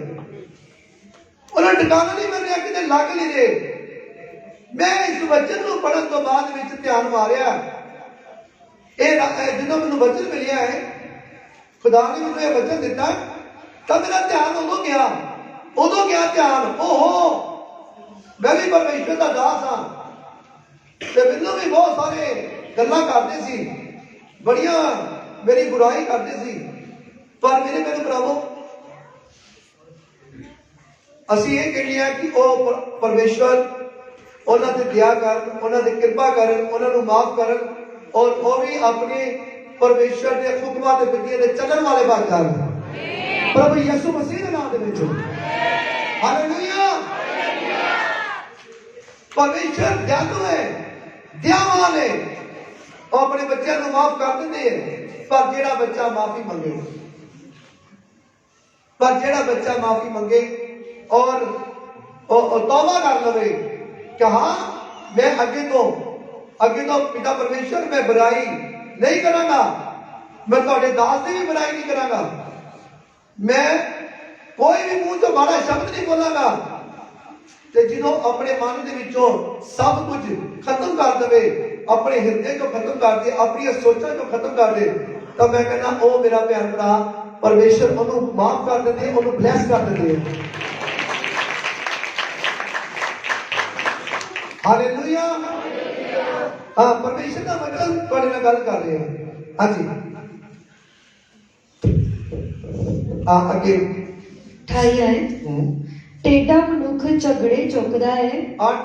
ਉਹਨਾਂ ਟਿਕਾਣਾ ਨਹੀਂ ਮਿਲ ਰਿਹਾ, ਕਿਤੇ ਲੱਗ ਨਹੀਂ ਰਹੇ। ਮੈਂ ਇਸ ਵਚਨ ਨੂੰ ਪੜ੍ਹਨ ਤੋਂ ਬਾਅਦ ਵਿੱਚ ਧਿਆਨ ਮਾਰਿਆ, ਜਦੋਂ ਮੈਨੂੰ ਵਚਨ ਮਿਲਿਆ ਹੈ, ਖੁਦਾ ਨੇ ਮੈਨੂੰ ਇਹ ਵਚਨ ਦਿੱਤਾ, ਤਾਂ ਮੇਰਾ ਧਿਆਨ ਉਦੋਂ ਗਿਆ ਧਿਆਨ, ਓਹੋ ਮੈਂ ਵੀ ਪਰਮੇਸ਼ਰ ਦਾ ਦਾਸ ਹਾਂ, ਤੇ ਮੈਨੂੰ ਵੀ ਬਹੁਤ ਸਾਰੇ ਗੱਲਾਂ ਕਰਦੇ ਸੀ, ਬੜੀਆਂ ਮੇਰੀ ਬੁਰਾਈ ਕਰਦੇ ਸੀ। ਪਰ ਮੇਰੇ ਭਰਾਵੋ, ਅਸੀਂ ਇਹ ਕਹਿੰਦੇ ਹਾਂ ਕਿ ਉਹ ਪਰਮੇਸ਼ਰ ਉਹਨਾਂ ਤੇ ਦਇਆ ਕਰਨ, ਉਹਨਾਂ ਦੀ ਕਿਰਪਾ ਕਰਨ, ਉਹਨਾਂ ਨੂੰ ਮਾਫ ਕਰਨ, ਔਰ ਉਹ ਵੀ ਆਪਣੇ ਪਰਮੇਸ਼ਰ ਦੇ ਹੁਕਮਾਂ ਤੇ ਵਿਧੀਆਂ ਦੇ ਚੱਲਣ ਵਾਲੇ ਬਣ ਜਾਣ। ਪ੍ਰਭੂ ਯਿਸੂ ਮਸੀਹ ਦੇ ਨਾਮ ਦੇ ਵਿੱਚ ਹਾਲੇਲੂਇਆ। ਪਰਮੇਸ਼ਰ ਦਇਆਲੂ ਹੈ, ਦਇਆਵਾਨ ਹੈ, ਉਹ ਆਪਣੇ ਬੱਚਿਆਂ ਨੂੰ ਮਾਫ ਕਰ ਦਿੰਦੇ ਹੈ। ਪਰ ਜਿਹੜਾ ਬੱਚਾ ਮਾਫੀ ਮੰਗੇ ਔਰ ਤੌਬਾ ਕਰ ਲਵੇ ਕਿ ਹਾਂ ਮੈਂ ਅੱਗੇ ਤੋਂ ਪਿਤਾ ਪਰਮੇਸ਼ਰ ਮੈਂ ਬੁਰਾਈ ਨਹੀਂ ਕਰਾਂਗਾ, ਮੈਂ ਤੁਹਾਡੇ ਦਾਸ ਦੀ ਵੀ ਬੁਰਾਈ ਨਹੀਂ ਕਰਾਂਗਾ, ਮੈਂ ਕੋਈ ਵੀ ਮੂੰਹ ਤੋਂ ਮਾੜਾ ਸ਼ਬਦ ਨਹੀਂ ਬੋਲਾਂਗਾ। ਤੇ ਜਦੋਂ ਆਪਣੇ ਮਨ ਦੇ ਵਿੱਚੋਂ ਸਭ ਕੁਝ ਖਤਮ ਕਰ ਦੇਵੇ, ਆਪਣੇ ਹਿਰਦੇ ਤੋਂ ਖਤਮ ਕਰ ਦੇ, ਆਪਣੀਆਂ ਸੋਚਾਂ ਤੋਂ ਖਤਮ ਕਰ ਦੇ, ਤਾਂ ਮੈਂ ਕਹਿੰਦਾ ਉਹ ਮੇਰਾ ਭੈਣ ਭਰਾ ਪਰਮੇਸ਼ਰ ਉਹਨੂੰ ਮਾਫ ਕਰ ਦਿੰਦੇ, ਉਹਨੂੰ ਬਲੈਸ ਕਰ ਦਿੰਦੇ। ਹਾਲੇਲੂਇਆ। ਹਾਂ, ਪਰਮੇਸ਼ਰ ਦਾ ਵਚਨ ਤੁਹਾਡੇ ਨਾਲ ਗੱਲ ਕਰ ਰਹੇ ਹਾਂ। ਹਾਂਜੀ, ਅੱਗੇ 28 ਹੈ। ਟੇਢਾ ਮਨੁੱਖ ਝਗੜੇ ਚੁੱਕਦਾ ਹੈ।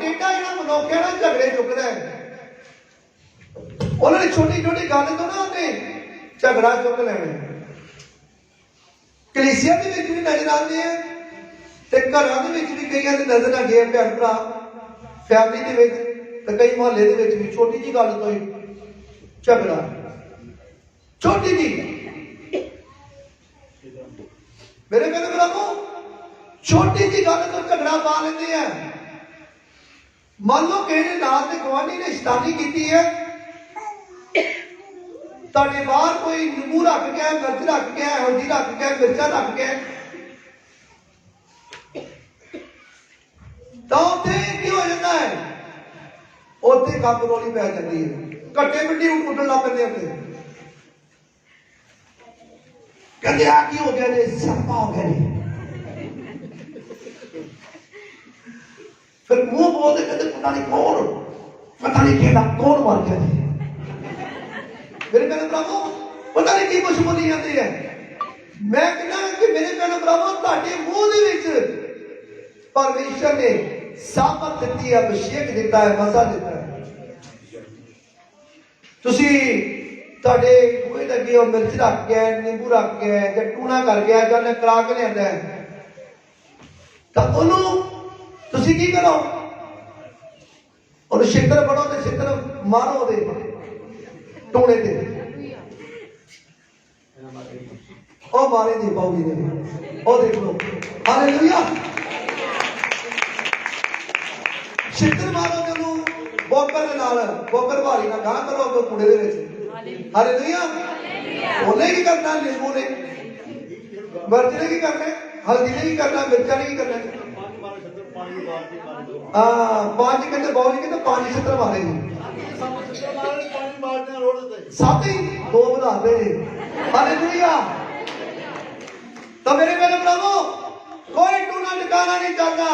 ਟੇਢਾ ਜਿਹੜਾ ਮਨੁੱਖ ਹੈ ਨਾ, ਝਗੜੇ ਚੁੱਕਦਾ ਹੈ। ਉਹਨਾਂ ਨੇ ਛੋਟੀ ਗੱਲ ਤੋਂ ਨਾ ਉਹਨੇ ਝਗੜਾ ਚੁੱਕ ਲੈਣਾ। ਕਲੀਸਿਆ ਦੇ ਵਿੱਚ ਵੀ ਨਜ਼ਰ ਆਉਂਦੇ ਆ, ਤੇ ਘਰਾਂ ਦੇ ਵਿੱਚ ਵੀ ਕਈਆਂ ਦੇ ਨਜ਼ਰ ਆ ਗਏ ਭੈਣ ਭਰਾ, ਫੈਮਿਲੀ ਦੇ ਵਿੱਚ ਤੇ ਕਈ ਮੁਹੱਲੇ ਦੇ ਵਿੱਚ ਵੀ ਛੋਟੀ ਜੀ ਗੱਲ ਤੋਂ ਹੀ ਝਗੜਾ, ਛੋਟੀ ਜੀ। ਮੇਰੇ ਭਰਾਵੋ, ਛੋਟੀ ਜੀ ਗੱਲ ਤੋਂ ਝਗੜਾ ਪਾ ਲੈਂਦੇ ਆ। ਮੰਨ ਲਓ ਕਿਸੇ ਨੇ ਨਾਲ ਦੇ ਗੁਆਂਢੀ ਨੇ ਸ਼ੈਤਾਨੀ ਕੀਤੀ ਹੈ, ਤੁਹਾਡੇ ਬਾਹਰ ਕੋਈ ਨਿੰਬੂ ਰੱਖ ਗਿਆ, ਮਿਰਚ ਰੱਖ ਗਿਆ, ਹਲਦੀ ਰੱਖ ਗਿਆ, ਮਿਰਚਾਂ ਰੱਖ ਗਿਆ, ਤਾਂ ਉੱਥੇ ਕੀ ਹੋ ਜਾਂਦਾ ਹੈ? ਉੱਥੇ ਕੱਪ ਰੋਲੀ ਪੈ ਜਾਂਦੀ ਹੈ, ਘੱਟੇ ਮਿੱਟੀ ਉੱਡਣ ਲੱਗ ਪੈਂਦੇ ਉੱਥੇ। ਕਹਿੰਦੇ ਆ ਕੀ ਹੋ ਗਿਆ ਨੇ, ਸੱਪਾ ਹੋ ਗਿਆ ਨੇ। ਫਿਰ ਮੂੰਹ ਬੋਲਦੇ, ਕਹਿੰਦੇ ਪਤਾ ਨਹੀਂ ਕਿਹੜਾ ਕੌਣ ਮਰ ਗਿਆ ਜੀ। ਮੇਰੇ ਭੈਣ ਭਰਾਵੋ, ਪਤਾ ਨਹੀਂ ਕੀ ਕੁਛ ਬੋਲੀ ਜਾਂਦੇ ਹੈ। ਮੈਂ ਕਹਿੰਦਾ ਕਿ ਮੇਰੇ ਭੈਣ ਭਰਾਵੋ, ਤੁਹਾਡੇ ਮੂੰਹ ਦੇ ਵਿੱਚ ਪਰਮੇਸ਼ਰ ਨੇ ਸਾਬਤ ਦਿੱਤੀ ਹੈ, ਅਭਿਸ਼ੇਕ ਦਿੱਤਾ ਹੈ, ਮਸਾ ਦਿੱਤਾ ਹੈ। ਤੁਸੀਂ ਤੁਹਾਡੇ ਮੂੰਹ ਦੇ ਅੱਗੇ ਉਹ ਮਿਰਚ ਰੱਖ ਗਿਆ, ਨਿੰਬੂ ਰੱਖ ਗਿਆ, ਜਾਂ ਟੂਣਾ ਕਰ ਗਿਆ, ਜਾਂ ਨਕਰਾ ਕੇ ਲਿਆਂਦਾ ਹੈ, ਤਾਂ ਉਹਨੂੰ ਤੁਸੀਂ ਕੀ ਕਰੋ? ਉਹਨੂੰ ਛਿੱਤਰ ਫੜੋ ਤੇ ਛਿੱਤਰ ਮਾਰੋ ਉਹਦੇ ਟੂਣੇ ਤੇ। ਉਹ ਮਾਰੇ ਦੀ ਪਾਉਗੀ ਨੇ, ਉਹ ਦੇਖ ਲਓ। ਹਾਲੇਲੂਇਆ। ਛਿੱਤਰ ਮਾਰੋ ਤੈਨੂੰ ਬੋਕਰ ਦੇ ਨਾਲ, ਬੋਕਰ ਭਾਰੀ ਨਾਲ ਗਾਂ ਕਰੋ ਉਹ ਕੂੜੇ ਦੇ ਵਿੱਚ। ਹਾਲੇਲੂਇਆ। ਉਹਨੇ ਕੀ ਕਰਨਾ? ਨਿੰਬੂ ਨੇ, ਮਿਰਚ ਨੇ ਕੀ ਕਰਨਾ? ਹਲਦੀ ਨੇ ਕੀ ਕਰਨਾ? ਮਿਰਚਾਂ ਨੇ ਕੀ ਕਰਨਾ? ਪੰਜ ਕਹਿੰਦੇ ਬਾਉ ਜੀ ਕਹਿੰਦੇ ਪੰਜ ਛਿੱਤਰ ਮਾਰੇ ਜੀ, ਸੱਤ ਹੀ ਦੋ ਵਧਾਦੇ। ਹਾਲੇਲੂਇਆ। ਤਾਂ ਮੇਰੇ ਭੈਣ ਭਰਾਵੋ, ਕੋਈ ਟੂਣਾ ਟਿਕਾਣਾ ਨਹੀਂ ਚੱਲਦਾ।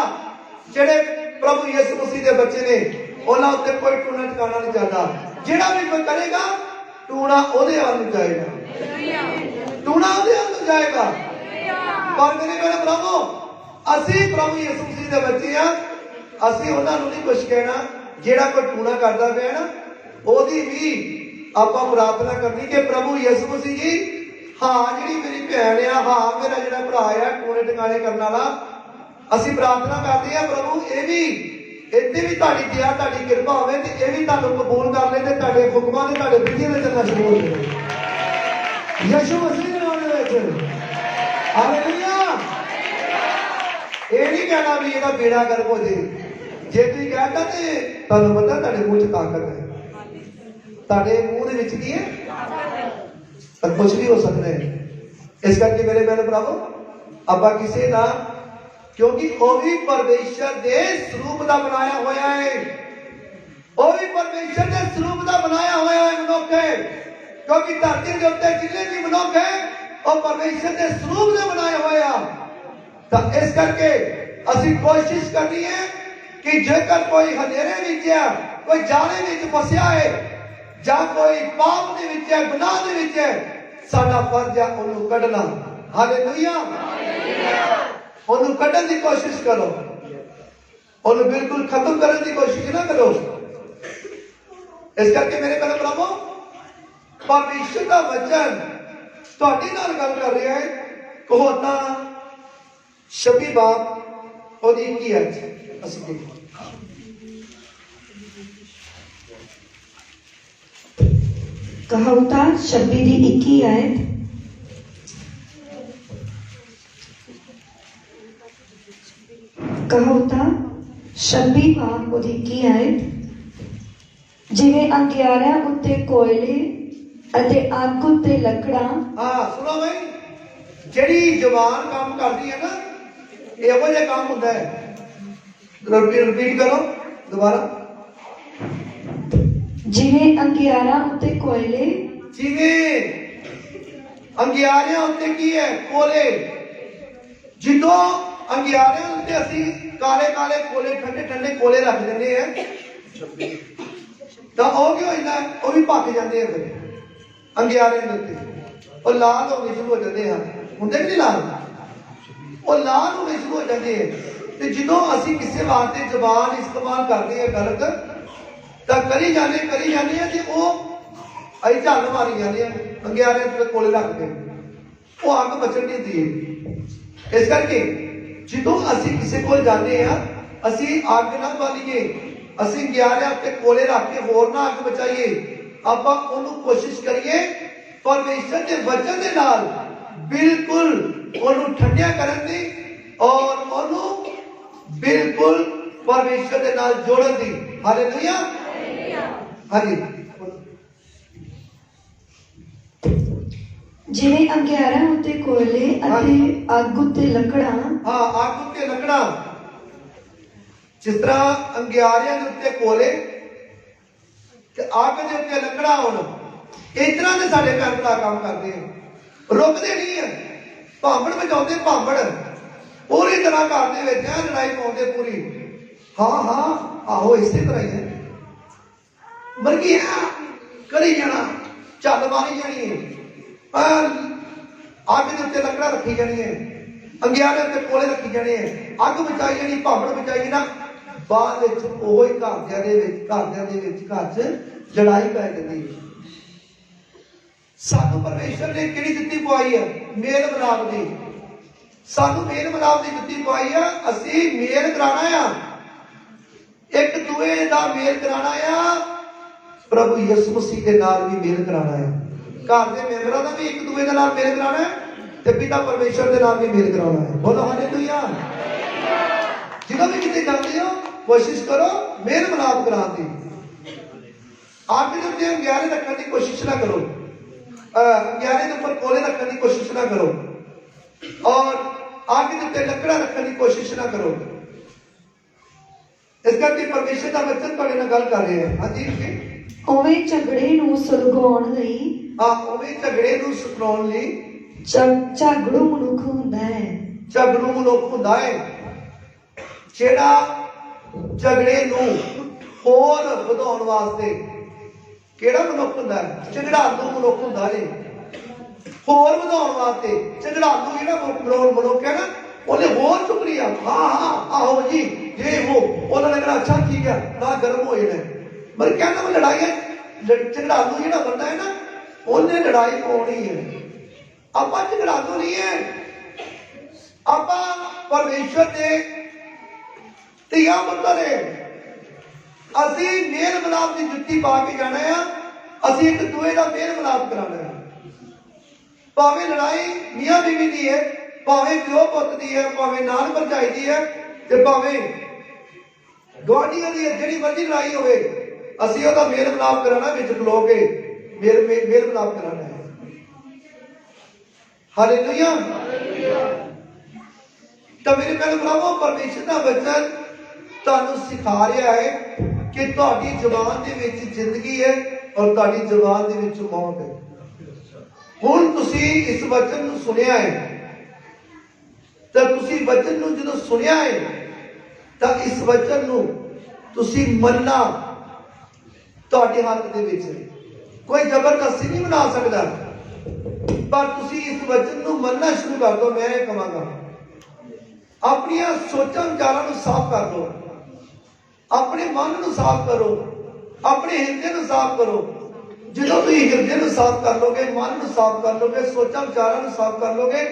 ਜਿਹੜੇ ਪ੍ਰਭੂ ਯਿਸੂ ਮਸੀਹ ਦੇ ਬੱਚੇ ਨੇ, ਉਹਨਾਂ ਉੱਤੇ ਕੋਈ ਟੂਣਾ ਟਿਕਾਣਾ ਨਹੀਂ ਚੱਲਦਾ। ਜਿਹੜਾ ਵੀ ਕੋਈ ਕਰੇਗਾ, ਟੂਣਾ ਉਹਦੇ ਵੱਲ ਨੂੰ ਜਾਏਗਾ, ਟੂਣਾ ਉਹਦੇ ਵੱਲ ਨੂੰ ਜਾਏਗਾ। ਪਰ ਮੇਰੇ ਭੈਣ ਭਰਾਵੋ, ਅਸੀਂ ਪ੍ਰਭੂ ਯਿਸੂ ਮਸੀਹ ਦੇ ਬੱਚੇ ਆ, ਅਸੀਂ ਉਹਨਾਂ ਨੂੰ ਨਹੀਂ ਕੁਛ ਕਹਿਣਾ। ਜਿਹੜਾ ਕੋਈ ਟੂਣਾ ਕਰਦਾ ਪਿਆ ਨਾ, ਉਹਦੀ ਵੀ ਆਪਾਂ ਪ੍ਰਾਰਥਨਾ ਕਰਨੀ ਕਿ ਪ੍ਰਭੂ ਯਿਸੂ ਮਸੀਹ ਜੀ, ਹਾਂ ਜਿਹੜੀ ਮੇਰੀ ਭੈਣ ਆ, ਹਾਂ ਮੇਰਾ ਜਿਹੜਾ ਭਰਾ ਆ ਟੂਣੇ ਟਿਕਾਣੇ ਕਰਨ ਵਾਲਾ, ਅਸੀਂ ਪ੍ਰਾਰਥਨਾ ਕਰਦੇ ਆ ਪ੍ਰਭੂ ਇਹ ਵੀ, ਇੱਥੇ ਵੀ ਤੁਹਾਡੀ ਦਇਆ, ਤੁਹਾਡੀ ਕਿਰਪਾ ਹੋਵੇ, ਤੇ ਇਹ ਵੀ ਤੁਹਾਨੂੰ ਕਬੂਲ ਕਰ ਲੈ, ਤੇ ਤੁਹਾਡੇ ਹੁਕਮਾਂ ਦੇ, ਤੁਹਾਡੇ ਵਿਧੀਆਂ ਦੇ ਚੱਲਣਾ ਸ਼ੁਰੂ ਹੋ ਜਾਵੇ ਯਿਸੂ ਮਸੀਹ ਦੇ ਨਾਮ ਦੇ ਵਿੱਚ। ਹਾਲੇਲੂਇਆ। ਇਹ ਨਹੀਂ ਕਹਿਣਾ ਵੀ ਇਹਦਾ ਬੇੜਾ ਗਰਕ ਹੋ ਜੇ। ਜੇ ਤੁਸੀਂ ਕਹਿੰਦਾ ਤੇ ਤੁਹਾਨੂੰ ਪਤਾ ਤੁਹਾਡੇ ਮੂੰਹ 'ਚ ਤਾਕਤ ਹੈ, ਤੁਹਾਡੇ ਮੂੰਹ ਦੇ ਵਿੱਚ ਕੀ ਹੈ? ਤਾਂ ਕੁਝ ਵੀ ਹੋ ਸਕਦਾ ਹੈ। ਇਸ ਕਰਕੇ ਮੇਰੇ ਭੈਣ ਭਰਾਵੋ, ਆਪਾਂ क्योंकि वो भी परमेश्वर के स्वरूप का बनाया होया है, वो भी परमेश्वर के स्वरूप का बनाया होया है मनुख है। क्योंकि धरती के उत्ते जितने भी मनुख है वो परमेश्वर के स्वरूप से बनाए होया। तो इस करके असी कोशिश करनी है कि जेकर कोई हनेरे विच है, कोई जाले विच फसिया है, ਜਾਂ कोई पाप ਦੇ ਵਿੱਚ ਹੈ, गुनाह ਦੇ ਵਿੱਚ ਹੈ, ਸਾਡਾ ਫਰਜ਼ ਹੈ ਉਹਨੂੰ ਕੱਢਣਾ। ਹਾਲੇਲੂਇਆ, ਉਹਨੂੰ ਕੱਢਣ ਦੀ ਕੋਸ਼ਿਸ਼ ਕਰੋ, ਉਹਨੂੰ ਬਿਲਕੁਲ ਖਤਮ ਕਰਨ ਦੀ ਕੋਸ਼ਿਸ਼ ਨਾ ਕਰੋ। ਇਸ ਕਰਕੇ ਮੇਰੇ ਪਿਆਰੇ ਭਰਾਵੋ, ਪਰਮੇਸ਼ਰ ਦਾ ਵਚਨ ਤੁਹਾਡੇ ਨਾਲ ਗੱਲ ਕਰ ਰਿਹਾ ਹੈ। ਕਹੋਨਾ 26 ਬਾਬ ਉਹਦੀ 21 ਆਇਤ ਅਸੀਂ ਦੇਖੀਏ। कहावता 26 ਦੀ 21 आयत। कहावता 26 ਬਾਬ ਉਹਦੀ 21 ਆयत। ਜਿਵੇਂ ਅੰਗਿਆਰਿਆਂ ਉੱਤੇ ਕੋਇਲੇ ਅਤੇ ਅੱਗ ਉੱਤੇ ਲੱਕੜਾਂ। ਸੁਣੋ ਬਈ, ਜਿਹੜੀ ਜ਼ੁਬਾਨ ਕੰਮ ਕਰਦੀ ਹੈ ਨਾ, ਇਹੋ ਜਿਹਾ ਕੰਮ ਹੁੰਦਾ ਹੈ। ਰਿਪੀਟ ਕਰੋ ਦੁਬਾਰਾ। ਜਿਵੇਂ ਅੰਗਿਆਰਾਂ ਉੱਤੇ ਕੋਇਲੇ, ਜਿਵੇਂ ਅੰਗਿਆਰਿਆਂ ਉੱਤੇ ਕੀ ਹੈ? ਕੋਲੇ। ਜਦੋਂ ਅੰਗਿਆਰਿਆਂ ਉੱਤੇ ਅਸੀਂ ਕਾਲੇ ਕਾਲੇ ਕੋਲੇ, ਠੰਡੇ ਠੰਡੇ ਕੋਲੇ ਰੱਖ ਦਿੰਦੇ ਆ, ਤਾਂ ਉਹ ਕੀ ਹੋ ਜਾਂਦਾ? ਉਹ ਵੀ ਭੱਕ ਜਾਂਦੇ ਆ ਫਿਰ ਅੰਗਿਆਰਿਆਂ ਦੇ ਉੱਤੇ, ਉਹ ਲਾਲ ਹੋਣੇ ਸ਼ੁਰੂ ਹੋ ਜਾਂਦੇ ਆ। ਹੁੰਦੇ ਕਿ ਨਹੀਂ ਲਾਲ? ਉਹ ਲਾਲ ਹੋਣੇ ਸ਼ੁਰੂ ਹੋ ਜਾਂਦੇ ਆ। ਤੇ ਜਦੋਂ ਅਸੀਂ ਕਿਸੇ ਵਾਸਤੇ ਜ਼ਬਾਨ ਇਸਤੇਮਾਲ ਕਰਦੇ ਆ ਗਲਤ, ਤਾਂ ਕਰੀ ਜਾਂਦੇ ਆ ਤੇ ਉਹ ਅਸੀਂ ਝੱਲ ਮਾਰੀ ਜਾਂਦੇ ਆ ਅੰਗਿਆਰੇ ਦੇ ਕੋਲੇ ਰੱਖਦੇ, ਉਹ ਅੱਗ ਬਚਣ ਨਹੀਂ ਦਿੰਦੀ। ਇਸ ਕਰਕੇ ਜਦੋਂ ਅਸੀਂ ਕਿਸੇ ਕੋਲ ਜਾਂਦੇ ਆ, ਅਸੀਂ ਅੱਗ ਨਾ ਬਾਲੀਏ, ਅਸੀਂ ਅੰਗਿਆਰਿਆਂ ਉੱਤੇ ਕੋਲੇ ਰੱਖ ਕੇ ਹੋਰ ਨਾ ਅੱਗ ਬਚਾਈਏ। ਆਪਾਂ ਉਹਨੂੰ ਕੋਸ਼ਿਸ਼ ਕਰੀਏ ਪਰਮੇਸ਼ਰ ਦੇ ਵਚਨ ਦੇ ਨਾਲ ਬਿਲਕੁਲ ਉਹਨੂੰ ਠੰਡਿਆ ਕਰਨ ਦੀ, ਔਰ ਉਹਨੂੰ ਬਿਲਕੁਲ ਪਰਮੇਸ਼ਰ ਦੇ ਨਾਲ ਜੋੜਨ ਦੀ। ਹਾਲੇਲੂਇਆ। ਹਾਂਜੀ, ਜਿਵੇਂ ਅੰਗਿਆਰਾਂ ਉੱਤੇ ਕੋਇਲੇ ਅਤੇ ਅੱਗ ਉੱਤੇ ਲੱਕੜਾਂ। ਅੱਗ ਉੱਤੇ ਲੱਕੜਾਂ। ਜਿਸ ਤਰ੍ਹਾਂ ਅੰਗਿਆਰਿਆਂ ਦੇ ਉੱਤੇ ਕੋਲੇ ਤੇ ਅੱਗ ਦੇ ਉੱਤੇ ਲੱਕੜਾਂ ਹੋਣ, ਇਸ ਤਰ੍ਹਾਂ ਦੇ ਸਾਡੇ ਭੈਣ ਭਰਾ ਕੰਮ ਕਰਦੇ ਆ। ਰੁਕਦੇ ਨਹੀਂ ਹੈ, ਭਾਂਬੜ ਵਜਾਉਂਦੇ, ਭਾਂਬੜ ਪੂਰੀ ਤਰ੍ਹਾਂ ਘਰ ਦੇ ਵਿੱਚ ਲੜਾਈ ਪਾਉਂਦੇ ਪੂਰੀ। ਆਹੋ ਇਸੇ ਤਰ੍ਹਾਂ ਹੀ ਹੈ। ਵਰਗੀ ਕਰੀ ਜਾਣਾ, ਝੱਲ ਮਾਰੀ ਜਾਣੀ ਹੈ, ਅੱਗ ਦੇ ਉੱਤੇ ਲੱਕੜਾਂ ਰੱਖੀ ਜਾਣੀ ਹੈ, ਅੰਗਿਆਰੇ ਉੱਤੇ ਕੋਲੇ ਰੱਖੀ ਜਾਣੇ ਹੈ, ਅੱਗ ਬਚਾਈ ਜਾਣੀ, ਭਾਂਬੜ ਬਚਾਈ ਜਾਣਾ। ਬਾਅਦ ਵਿੱਚ ਉਹ ਹੀ ਘਰਦਿਆਂ ਦੇ ਵਿੱਚ ਘਰ 'ਚ ਲੜਾਈ ਪੈ ਜਾਂਦੀ ਹੈ। ਸਾਨੂੰ ਪਰਮੇਸ਼ਰ ਨੇ ਕਿਹੜੀ ਜੁੱਤੀ ਪਵਾਈ ਹੈ? ਮੇਲ ਮਿਲਾਪ ਦੀ। ਸਾਨੂੰ ਮੇਲ ਮਿਲਾਪ ਦੀ ਜੁੱਤੀ ਪਵਾਈ ਆ। ਅਸੀਂ ਮੇਲ ਕਰਾਣਾ ਆ, ਇੱਕ ਦੂਏ ਦਾ ਮੇਲ ਕਰਾਣਾ ਆ, ਪ੍ਰਭੂ ਯਿਸੂ ਮਸੀਹ ਦੇ ਨਾਲ ਵੀ ਮੇਲ ਕਰਾਣਾ ਹੈ। ਘਰ ਦੇ ਮੈਂਬਰਾਂ ਦਾ ਵੀ ਇੱਕ ਦੂਏ ਦੇ ਨਾਲ ਮੇਲ ਕਰਾਣਾ ਹੈ, ਤੇ ਪਿਤਾ ਪਰਮੇਸ਼ਰ ਦੇ ਨਾਲ ਵੀ ਮੇਲ ਕਰਾਉਣਾ ਹੈ। ਬੋਲੋ ਹਾਲੇਲੂਇਆ। ਜਦੋਂ ਵੀ ਕਿਤੇ ਜਾਂਦੇ ਹੋ, ਕੋਸ਼ਿਸ਼ ਕਰੋ ਮੇਲ ਮਿਲਾਪ ਕਰਾਉਣ ਦੀ। ਅੱਗ ਦੇ ਉੱਤੇ ਅੰਗਿਆਰੇ ਰੱਖਣ ਦੀ ਕੋਸ਼ਿਸ਼ ਨਾ ਕਰੋ, ਅੰਗਿਆਰੇ ਦੇ ਉੱਪਰ ਕੋਲੇ ਰੱਖਣ ਦੀ ਕੋਸ਼ਿਸ਼ ਨਾ ਕਰੋ, ਔਰ ਅੱਗ ਦੇ ਉੱਤੇ ਲੱਕੜਾਂ ਰੱਖਣ ਦੀ ਕੋਸ਼ਿਸ਼ ਨਾ ਕਰੋ। ਇਸ ਕਰਕੇ ਪਰਮੇਸ਼ਰ ਦਾ ਵਚਨ ਤੁਹਾਡੇ ਨਾਲ ਗੱਲ ਕਰ ਰਿਹਾ ਹੈ। ਹਾਂਜੀ, ਉਵੇਂ ਝਗੜੇ ਨੂੰ ਸੁਲਗਾਉਣ ਲਈ, ਉਵੇਂ ਝਗੜੇ ਨੂੰ ਸੁਲਗਾਉਣ ਲਈ ਝਗੜੂ ਮਨੁੱਖ ਹੁੰਦਾ ਹੈ। ਝਗੜੂ ਮਨੁੱਖ ਹੁੰਦਾ ਹੈ ਜਿਹੜਾ ਝਗੜੇ ਨੂੰ ਹੋਰ ਵਧਾਉਣ ਵਾਸਤੇ। ਕਿਹੜਾ ਮਨੁੱਖ ਹੁੰਦਾ ਹੈ? ਝਗੜਾਲੂ ਮਨੁੱਖ ਹੁੰਦਾ ਜੀ, ਹੋਰ ਵਧਾਉਣ ਵਾਸਤੇ। ਝਗੜਾਲੂ ਜਿਹੜਾ ਮਨੁੱਖ ਹੈ ਨਾ, ਉਹਨੇ ਹੋਰ ਚੁੱਕਣੀ ਆ। ਆਹੋ ਜੀ, ਜੇ ਉਹਨਾਂ ਨੇ ਕਿਹਾ ਅੱਛਾ ਠੀਕ ਹੈ, ਨਾ ਗਰਮ ਹੋ ਜਾਣਾ। ਮਤਲਬ ਕਹਿੰਦਾ ਮੈਂ ਲੜਾਈ ਹੈ। ਝਗੜਾਲੂ ਜਿਹੜਾ ਬੰਦਾ ਹੈ ਨਾ, ਉਹਨੇ ਲੜਾਈ ਪਾਉਣੀ ਹੈ। ਆਪਾਂ ਝਗੜਾਲੂ ਨਹੀਂ ਹੈ, ਆਪਾਂ ਪਰਮੇਸ਼ਰ ਦੇ ਧੀਆਂ ਪੁੱਤਰ ਹੈ। ਅਸੀਂ ਮੇਲ ਮਿਲਾਪ ਦੀ ਜੁੱਤੀ ਪਾ ਕੇ ਜਾਣਾ ਆ। ਅਸੀਂ ਇੱਕ ਦੂਏ ਦਾ ਮੇਲ ਮਿਲਾਪ ਕਰਾਉਣਾ ਹੈ। ਭਾਵੇਂ ਲੜਾਈ ਮੀਆਂ ਬੀਵੀ ਦੀ ਹੈ, ਭਾਵੇਂ ਪਿਓ ਪੁੱਤ ਦੀ ਹੈ, ਭਾਵੇਂ ਨਾਨ ਭਰਜਾਈ ਦੀ ਹੈ, ਤੇ ਭਾਵੇਂ ਗੁਆਂਢੀਆਂ ਦੀ ਹੈ, ਜਿਹੜੀ ਮਰਜ਼ੀ ਲੜਾਈ ਹੋਵੇ, ਅਸੀਂ ਉਹਦਾ ਮੇਲ ਮਿਲਾਪ ਕਰਾਉਣਾ, ਵਿੱਚ ਖਲੋ ਕੇ ਮੇਲ ਮਿਲਾਪ ਕਰਾਉਣਾ ਹੈ। ਹਾਲੇਲੂਇਆ। ਤਾਂ ਮੇਰੇ ਭੈਣ ਭਰਾਵੋ, ਪਰਮੇਸ਼ਰ ਦਾ ਵਚਨ ਤੁਹਾਨੂੰ ਸਿਖਾ ਰਿਹਾ ਹੈ ਕਿ ਤੁਹਾਡੀ ਜ਼ੁਬਾਨ ਦੇ ਵਿੱਚ ਜ਼ਿੰਦਗੀ ਹੈ ਔਰ ਤੁਹਾਡੀ ਜ਼ੁਬਾਨ ਦੇ ਵਿੱਚ ਮੌਤ ਹੈ। ਹੁਣ ਤੁਸੀਂ ਇਸ ਵਚਨ ਨੂੰ ਸੁਣਿਆ ਹੈ, ਤਾਂ ਤੁਸੀਂ ਵਚਨ ਨੂੰ ਜਦੋਂ ਸੁਣਿਆ ਹੈ ਤਾਂ ਇਸ ਵਚਨ ਨੂੰ ਤੁਸੀਂ ਮੰਨਣਾ ਤੁਹਾਡੇ ਹੱਥ ਦੇ ਵਿੱਚ ਹੈ। ਕੋਈ ਜ਼ਬਰਦਸਤੀ ਨਹੀਂ ਬਣਾ ਸਕਦਾ, ਪਰ ਤੁਸੀਂ ਇਸ ਵਚਨ ਨੂੰ ਮੰਨਣਾ ਸ਼ੁਰੂ ਕਰ ਦਿਓ। ਮੈਂ ਇਹ ਕਹਾਂਗਾ, ਆਪਣੀਆਂ ਸੋਚਾਂ ਵਿਚਾਰਾਂ ਨੂੰ ਸਾਫ਼ ਕਰ ਦਿਓ, ਆਪਣੇ ਮਨ ਨੂੰ ਸਾਫ਼ ਕਰੋ, ਆਪਣੇ ਹਿਰਦੇ ਨੂੰ ਸਾਫ਼ ਕਰੋ। ਜਦੋਂ ਤੁਸੀਂ ਹਿਰਦੇ ਨੂੰ ਸਾਫ਼ ਕਰ ਲੋਗੇ, ਮਨ ਨੂੰ ਸਾਫ਼ ਕਰ ਲੋਗੇ, ਸੋਚਾਂ ਵਿਚਾਰਾਂ ਨੂੰ ਸਾਫ਼ ਕਰ ਲੋਗੇ,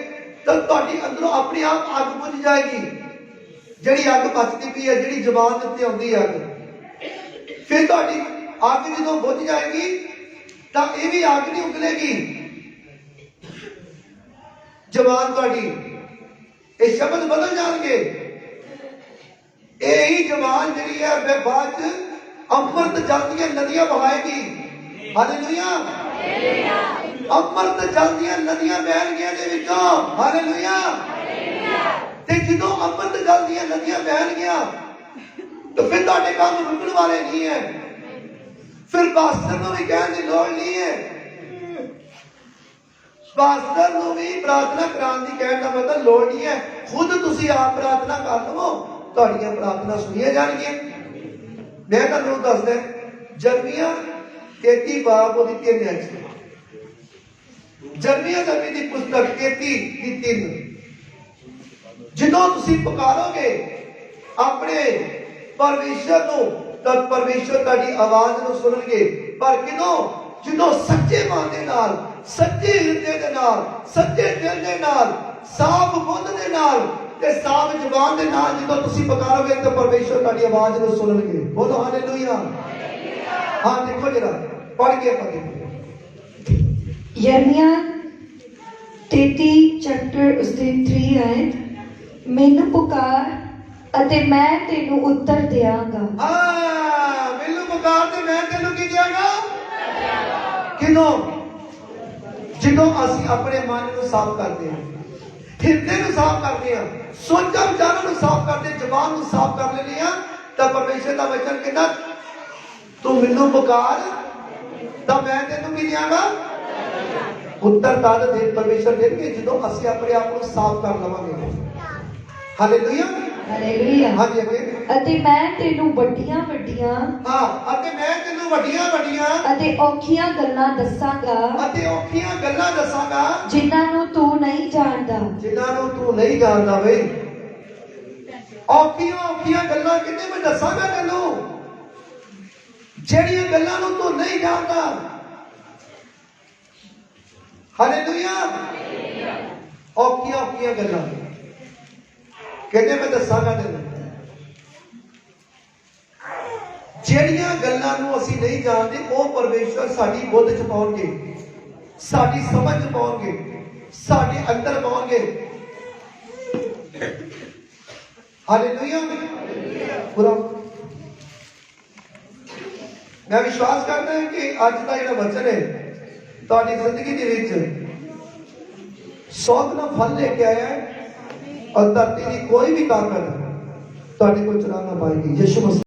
ਤਾਂ ਤੁਹਾਡੀ ਅੰਦਰੋਂ ਆਪਣੇ ਆਪ ਅੱਗ ਬੁਝ ਜਾਏਗੀ। ਜਿਹੜੀ ਅੱਗ ਮੱਚਦੀ ਪਈ ਹੈ, ਜਿਹੜੀ ਜ਼ੁਬਾਨ ਦੇ ਉੱਤੇ ਆਉਂਦੀ ਹੈ ਅੱਗ, ਫਿਰ ਤੁਹਾਡੀ ਅੱਗ ਜਦੋਂ ਬੁਝ ਜਾਏਗੀ ਤਾਂ ਇਹ ਵੀ ਅੱਗ ਨਹੀਂ ਉਗਲੇਗੀ। ਜ਼ੁਬਾਨ ਤੁਹਾਡੀ, ਇਹ ਸ਼ਬਦ ਬਦਲ ਜਾਣਗੇ। ਇਹੀ ਜ਼ੁਬਾਨ ਜਿਹੜੀ ਹੈ ਬਾਅਦ ਚ ਅੰਮ੍ਰਿਤ ਜਲ ਦੀਆਂ ਨਦੀਆਂ ਵਹਾਏਗੀ। ਹਾਲੇਲੂਇਆ, ਅੰਮ੍ਰਿਤ ਜਲ ਦੀਆਂ ਨਦੀਆਂ ਵਹਿਣਗੀਆਂ ਦੇ ਵਿੱਚੋਂ। ਹਾਲੇਲੂਇਆ। ਤੇ ਜਦੋਂ ਅੰਮ੍ਰਿਤ ਜਲ ਦੀਆਂ ਨਦੀਆਂ ਵਹਿਣਗੀਆਂ ਤਾਂ ਫਿਰ ਤੁਹਾਡੇ ਕੰਮ ਰੁਕਣ ਵਾਲੇ ਨਹੀਂ ਹੈ। ਫਿਰ ਪਾਸਟਰ ਨੂੰ ਵੀ ਕਹਿਣ ਦੀ ਲੋੜ ਨਹੀਂ ਹੈ। ਪਾਸਟਰ ਨੂੰ ਵੀ ਪ੍ਰਾਰਥਨਾ ਕਰਾਉਣ ਦੀ ਕਹਿਣ ਦਾ ਮਤਲਬ ਲੋੜ ਨਹੀਂ ਹੈ। ਖੁਦ ਤੁਸੀਂ ਆਪ ਪ੍ਰਾਰਥਨਾ ਕਰ ਲਵੋ, ਤੁਹਾਡੀਆਂ ਪ੍ਰਾਰਥਨਾ ਸੁਣੀਆਂ ਜਾਣਗੀਆਂ। ਮੈਂ ਤੁਹਾਨੂੰ ਦੱਸਦਾ, ਜਰਮੀਆ 33 ਬਾਬ ਉਹਦੀ 3 ਅధ్యాయం, ਜਰਮੀਆ ਨਬੀ ਦੀ ਪੁਸਤਕ 33 ਦੀ 3। ਜਦੋਂ ਤੁਸੀਂ ਪੁਕਾਰੋਗੇ ਆਪਣੇ ਪਰਮੇਸ਼ਰ ਨੂੰ, ਤਾਂ ਪਰਮੇਸ਼ਰ ਤੁਹਾਡੀ ਆਵਾਜ਼ ਨੂੰ ਸੁਣਨਗੇ। ਪਰ ਕਿਦੋਂ? ਜਦੋਂ ਸੱਚੇ ਮਨ ਦੇ ਨਾਲ, ਸੱਚੇ ਹਿਰਦੇ ਦੇ ਨਾਲ, ਸੱਚੇ ਦਿਲ ਦੇ ਨਾਲ, ਸਾਫ਼ ਮਨ ਦੇ ਨਾਲ ਤੇ ਸਾਫ਼ ਜ਼ੁਬਾਨ ਦੇ ਨਾਲ ਜਦੋਂ ਤੁਸੀਂ ਪੁਕਾਰੋਗੇ ਤਾਂ ਪਰਮੇਸ਼ਰ ਤੁਹਾਡੀ ਆਵਾਜ਼ ਨੂੰ ਸੁਣਨਗੇ। ਬੋਲੋ ਹਾਲੇਲੂਇਆ। ਹਾਂ, ਦੇਖੋ ਜਰਾ ਪੜ੍ਹ ਕੇ ਆਪਾਂ ਦੇਖੋ ਯਰਮੀਆ 33 ਚੈਪਟਰ ਉਸਦੀ 3 ਆਇਤ। ਮੈਨੂੰ ਪੁਕਾਰ ਅਤੇ ਮੈਂ ਤੈਨੂੰ ਉੱਤਰ ਦਿਆਂਗਾ। ਹਾਂ, ਮੈਨੂੰ ਪੁਕਾਰ ਤੇ ਮੈਂ ਤੈਨੂੰ ਕੀ ਦਿਆਂਗਾ? ਕਿਦੋਂ? ਜਦੋਂ ਅਸੀਂ ਆਪਣੇ ਮਨ ਨੂੰ ਸਾਫ਼ ਕਰਦੇ ਹਾਂ, ਹਿਰਦੇ ਨੂੰ ਸਾਫ਼ ਕਰਦੇ ਹਾਂ, ਸੋਚਾਂ ਵਿਚਾਰਾਂ ਨੂੰ ਸਾਫ਼ ਕਰਦੇ, ਜ਼ੁਬਾਨ ਨੂੰ ਸਾਫ਼ ਕਰ ਲੈਂਦੇ ਹਾਂ, ਤਾਂ ਪਰਮੇਸ਼ਰ ਦਾ ਵਚਨ ਕਹਿੰਦਾ, ਤੂੰ ਮੈਨੂੰ ਪੁਕਾਰ ਤਾਂ ਮੈਂ ਤੈਨੂੰ ਕੀ ਦਿਆਂਗਾ? ਉੱਤਰ ਤਦ ਦੇ ਪਰਮੇਸ਼ਰ ਦੇਣਗੇ ਜਦੋਂ ਅਸੀਂ ਆਪਣੇ ਆਪ ਨੂੰ ਸਾਫ਼ ਕਰ ਲਵਾਂਗੇ। Hallelujah, hallelujah. ਹਾਂਜੀ। ਅਤੇ ਮੈਂ ਤੈਨੂੰ ਵੱਡੀਆਂ ਵੱਡੀਆਂ, ਹਾਂ, ਅਤੇ ਮੈਂ ਤੈਨੂੰ ਵੱਡੀਆਂ ਵੱਡੀਆਂ ਅਤੇ ਔਖੀਆਂ ਗੱਲਾਂ ਦੱਸਾਂਗਾ, ਅਤੇ ਔਖੀਆਂ ਗੱਲਾਂ ਦੱਸਾਂਗਾ, ਜਿਨ੍ਹਾਂ ਨੂੰ ਤੂੰ ਨਹੀਂ ਜਾਣਦਾ। ਜਿਨ੍ਹਾਂ ਨੂੰ ਤੂੰ ਨਹੀਂ ਜਾਣਦਾ। ਬਈ ਔਖੀਆਂ ਔਖੀਆਂ ਗੱਲਾਂ ਕਿੰਨੇ ਮੈਂ ਦੱਸਾਂਗਾ ਤੈਨੂੰ, ਜਿਹੜੀਆਂ ਗੱਲਾਂ ਨੂੰ ਤੂੰ ਨਹੀਂ ਜਾਣਦਾ। ਹਾਲੇਲੂਇਆ। ਔਖੀਆਂ ਔਖੀਆਂ ਗੱਲਾਂ ਕਹਿੰਦੇ ਮੈਂ ਦੱਸਾਂਗਾ ਤੈਨੂੰ। ਜਿਹੜੀਆਂ ਗੱਲਾਂ ਨੂੰ ਅਸੀਂ ਨਹੀਂ ਜਾਣਦੇ, ਉਹ ਪਰਮੇਸ਼ਰ ਸਾਡੀ ਬੁੱਧ ਚ ਪਾਉਣਗੇ, ਸਾਡੀ ਸਮਝ ਚ ਪਾਉਣਗੇ, ਸਾਡੇ ਅੰਦਰ ਪਾਉਣਗੇ। ਹਾਲੇਲੂਇਆ। ਪੂਰਾ ਮੈਂ ਵਿਸ਼ਵਾਸ ਕਰਦਾ ਹਾਂ ਕਿ ਅੱਜ ਦਾ ਜਿਹੜਾ ਵਚਨ ਹੈ ਤੁਹਾਡੀ ਜ਼ਿੰਦਗੀ ਦੇ ਵਿੱਚ 100 ਗੁਣਾ ਫਲ ਲੈ ਕੇ ਆਇਆ ਹੈ, ਔਰ ਧਰਤੀ ਦੀ ਕੋਈ ਵੀ ਤਾਕਤ ਤੁਹਾਡੇ ਕੋਲ ਚਲਾ ਨਾ ਪਾਏਗੀ। ਯਿਸੂ ਮਸੀਹ